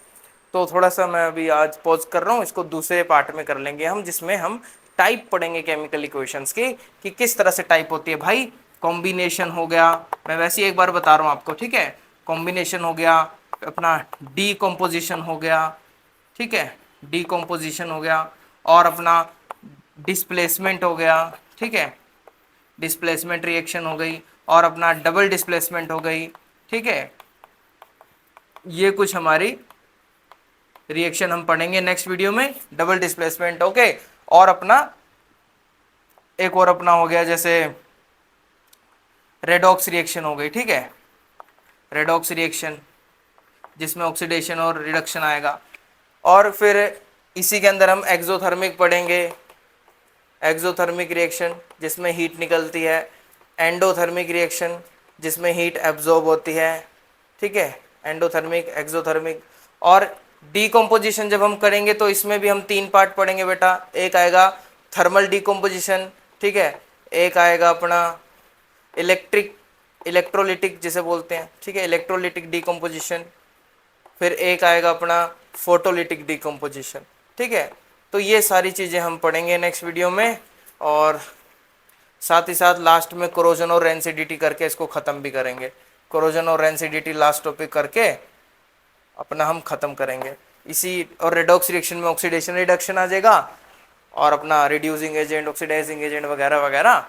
तो थोड़ा सा मैं अभी आज पॉज कर रहा हूँ, इसको दूसरे पार्ट में कर लेंगे हम, जिसमें हम टाइप पढ़ेंगे केमिकल इक्वेशंस की कि किस तरह से टाइप होती है भाई। कॉम्बिनेशन हो गया, मैं वैसे ही एक बार बता रहा हूँ आपको। ठीक है, कॉम्बिनेशन हो गया, अपना डीकम्पोजिशन हो गया। ठीक है, डीकम्पोजिशन हो गया, और अपना डिस्प्लेसमेंट हो गया। ठीक है, डिस्प्लेसमेंट रिएक्शन हो गई, और अपना डबल डिस्प्लेसमेंट हो गई। ठीक है, ये कुछ हमारी रिएक्शन हम पढ़ेंगे नेक्स्ट वीडियो में, डबल डिस्प्लेसमेंट। ओके, और अपना एक और अपना हो गया जैसे रेडॉक्स रिएक्शन हो गई। ठीक है, रेडॉक्स रिएक्शन जिसमें ऑक्सीडेशन और रिडक्शन आएगा। और फिर इसी के अंदर हम एक्सोथर्मिक पढ़ेंगे, एक्सोथर्मिक रिएक्शन जिसमें हीट निकलती है, एंडोथर्मिक रिएक्शन जिसमें हीट एब्जॉर्ब होती है। ठीक है, एंडोथर्मिक, एक्सोथर्मिक। और डीकम्पोजिशन जब हम करेंगे तो इसमें भी हम 3 पार्ट पढ़ेंगे बेटा। एक आएगा थर्मल डीकम्पोजिशन। ठीक है, एक आएगा अपना इलेक्ट्रोलिटिक जिसे बोलते हैं। ठीक है, इलेक्ट्रोलिटिक डीकम्पोजिशन। फिर एक आएगा अपना फोटोलिटिक डीकम्पोजिशन। ठीक है, तो ये सारी चीज़ें हम पढ़ेंगे नेक्स्ट वीडियो में। और साथ ही साथ लास्ट में कोरोजन और रेंसिडिटी करके इसको ख़त्म भी करेंगे। कोरोजन और रेंसिडिटी लास्ट टॉपिक करके अपना हम ख़त्म करेंगे इसी। और रेडॉक्स रिएक्शन में ऑक्सीडेशन रिडक्शन आ जाएगा, और अपना रिड्यूसिंग एजेंट, ऑक्सीडाइजिंग एजेंट वगैरह वगैरह।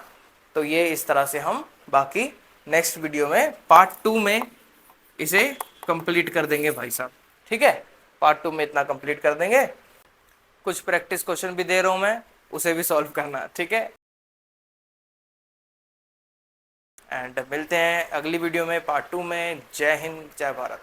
तो ये इस तरह से हम बाकी नेक्स्ट वीडियो में पार्ट 2 में इसे कंप्लीट कर देंगे भाई साहब। ठीक है, पार्ट 2 में इतना कंप्लीट कर देंगे। कुछ प्रैक्टिस क्वेश्चन भी दे रहा हूँ मैं, उसे भी सॉल्व करना। ठीक है, एंड मिलते हैं अगली वीडियो में पार्ट 2 में। जय हिंद, जय भारत।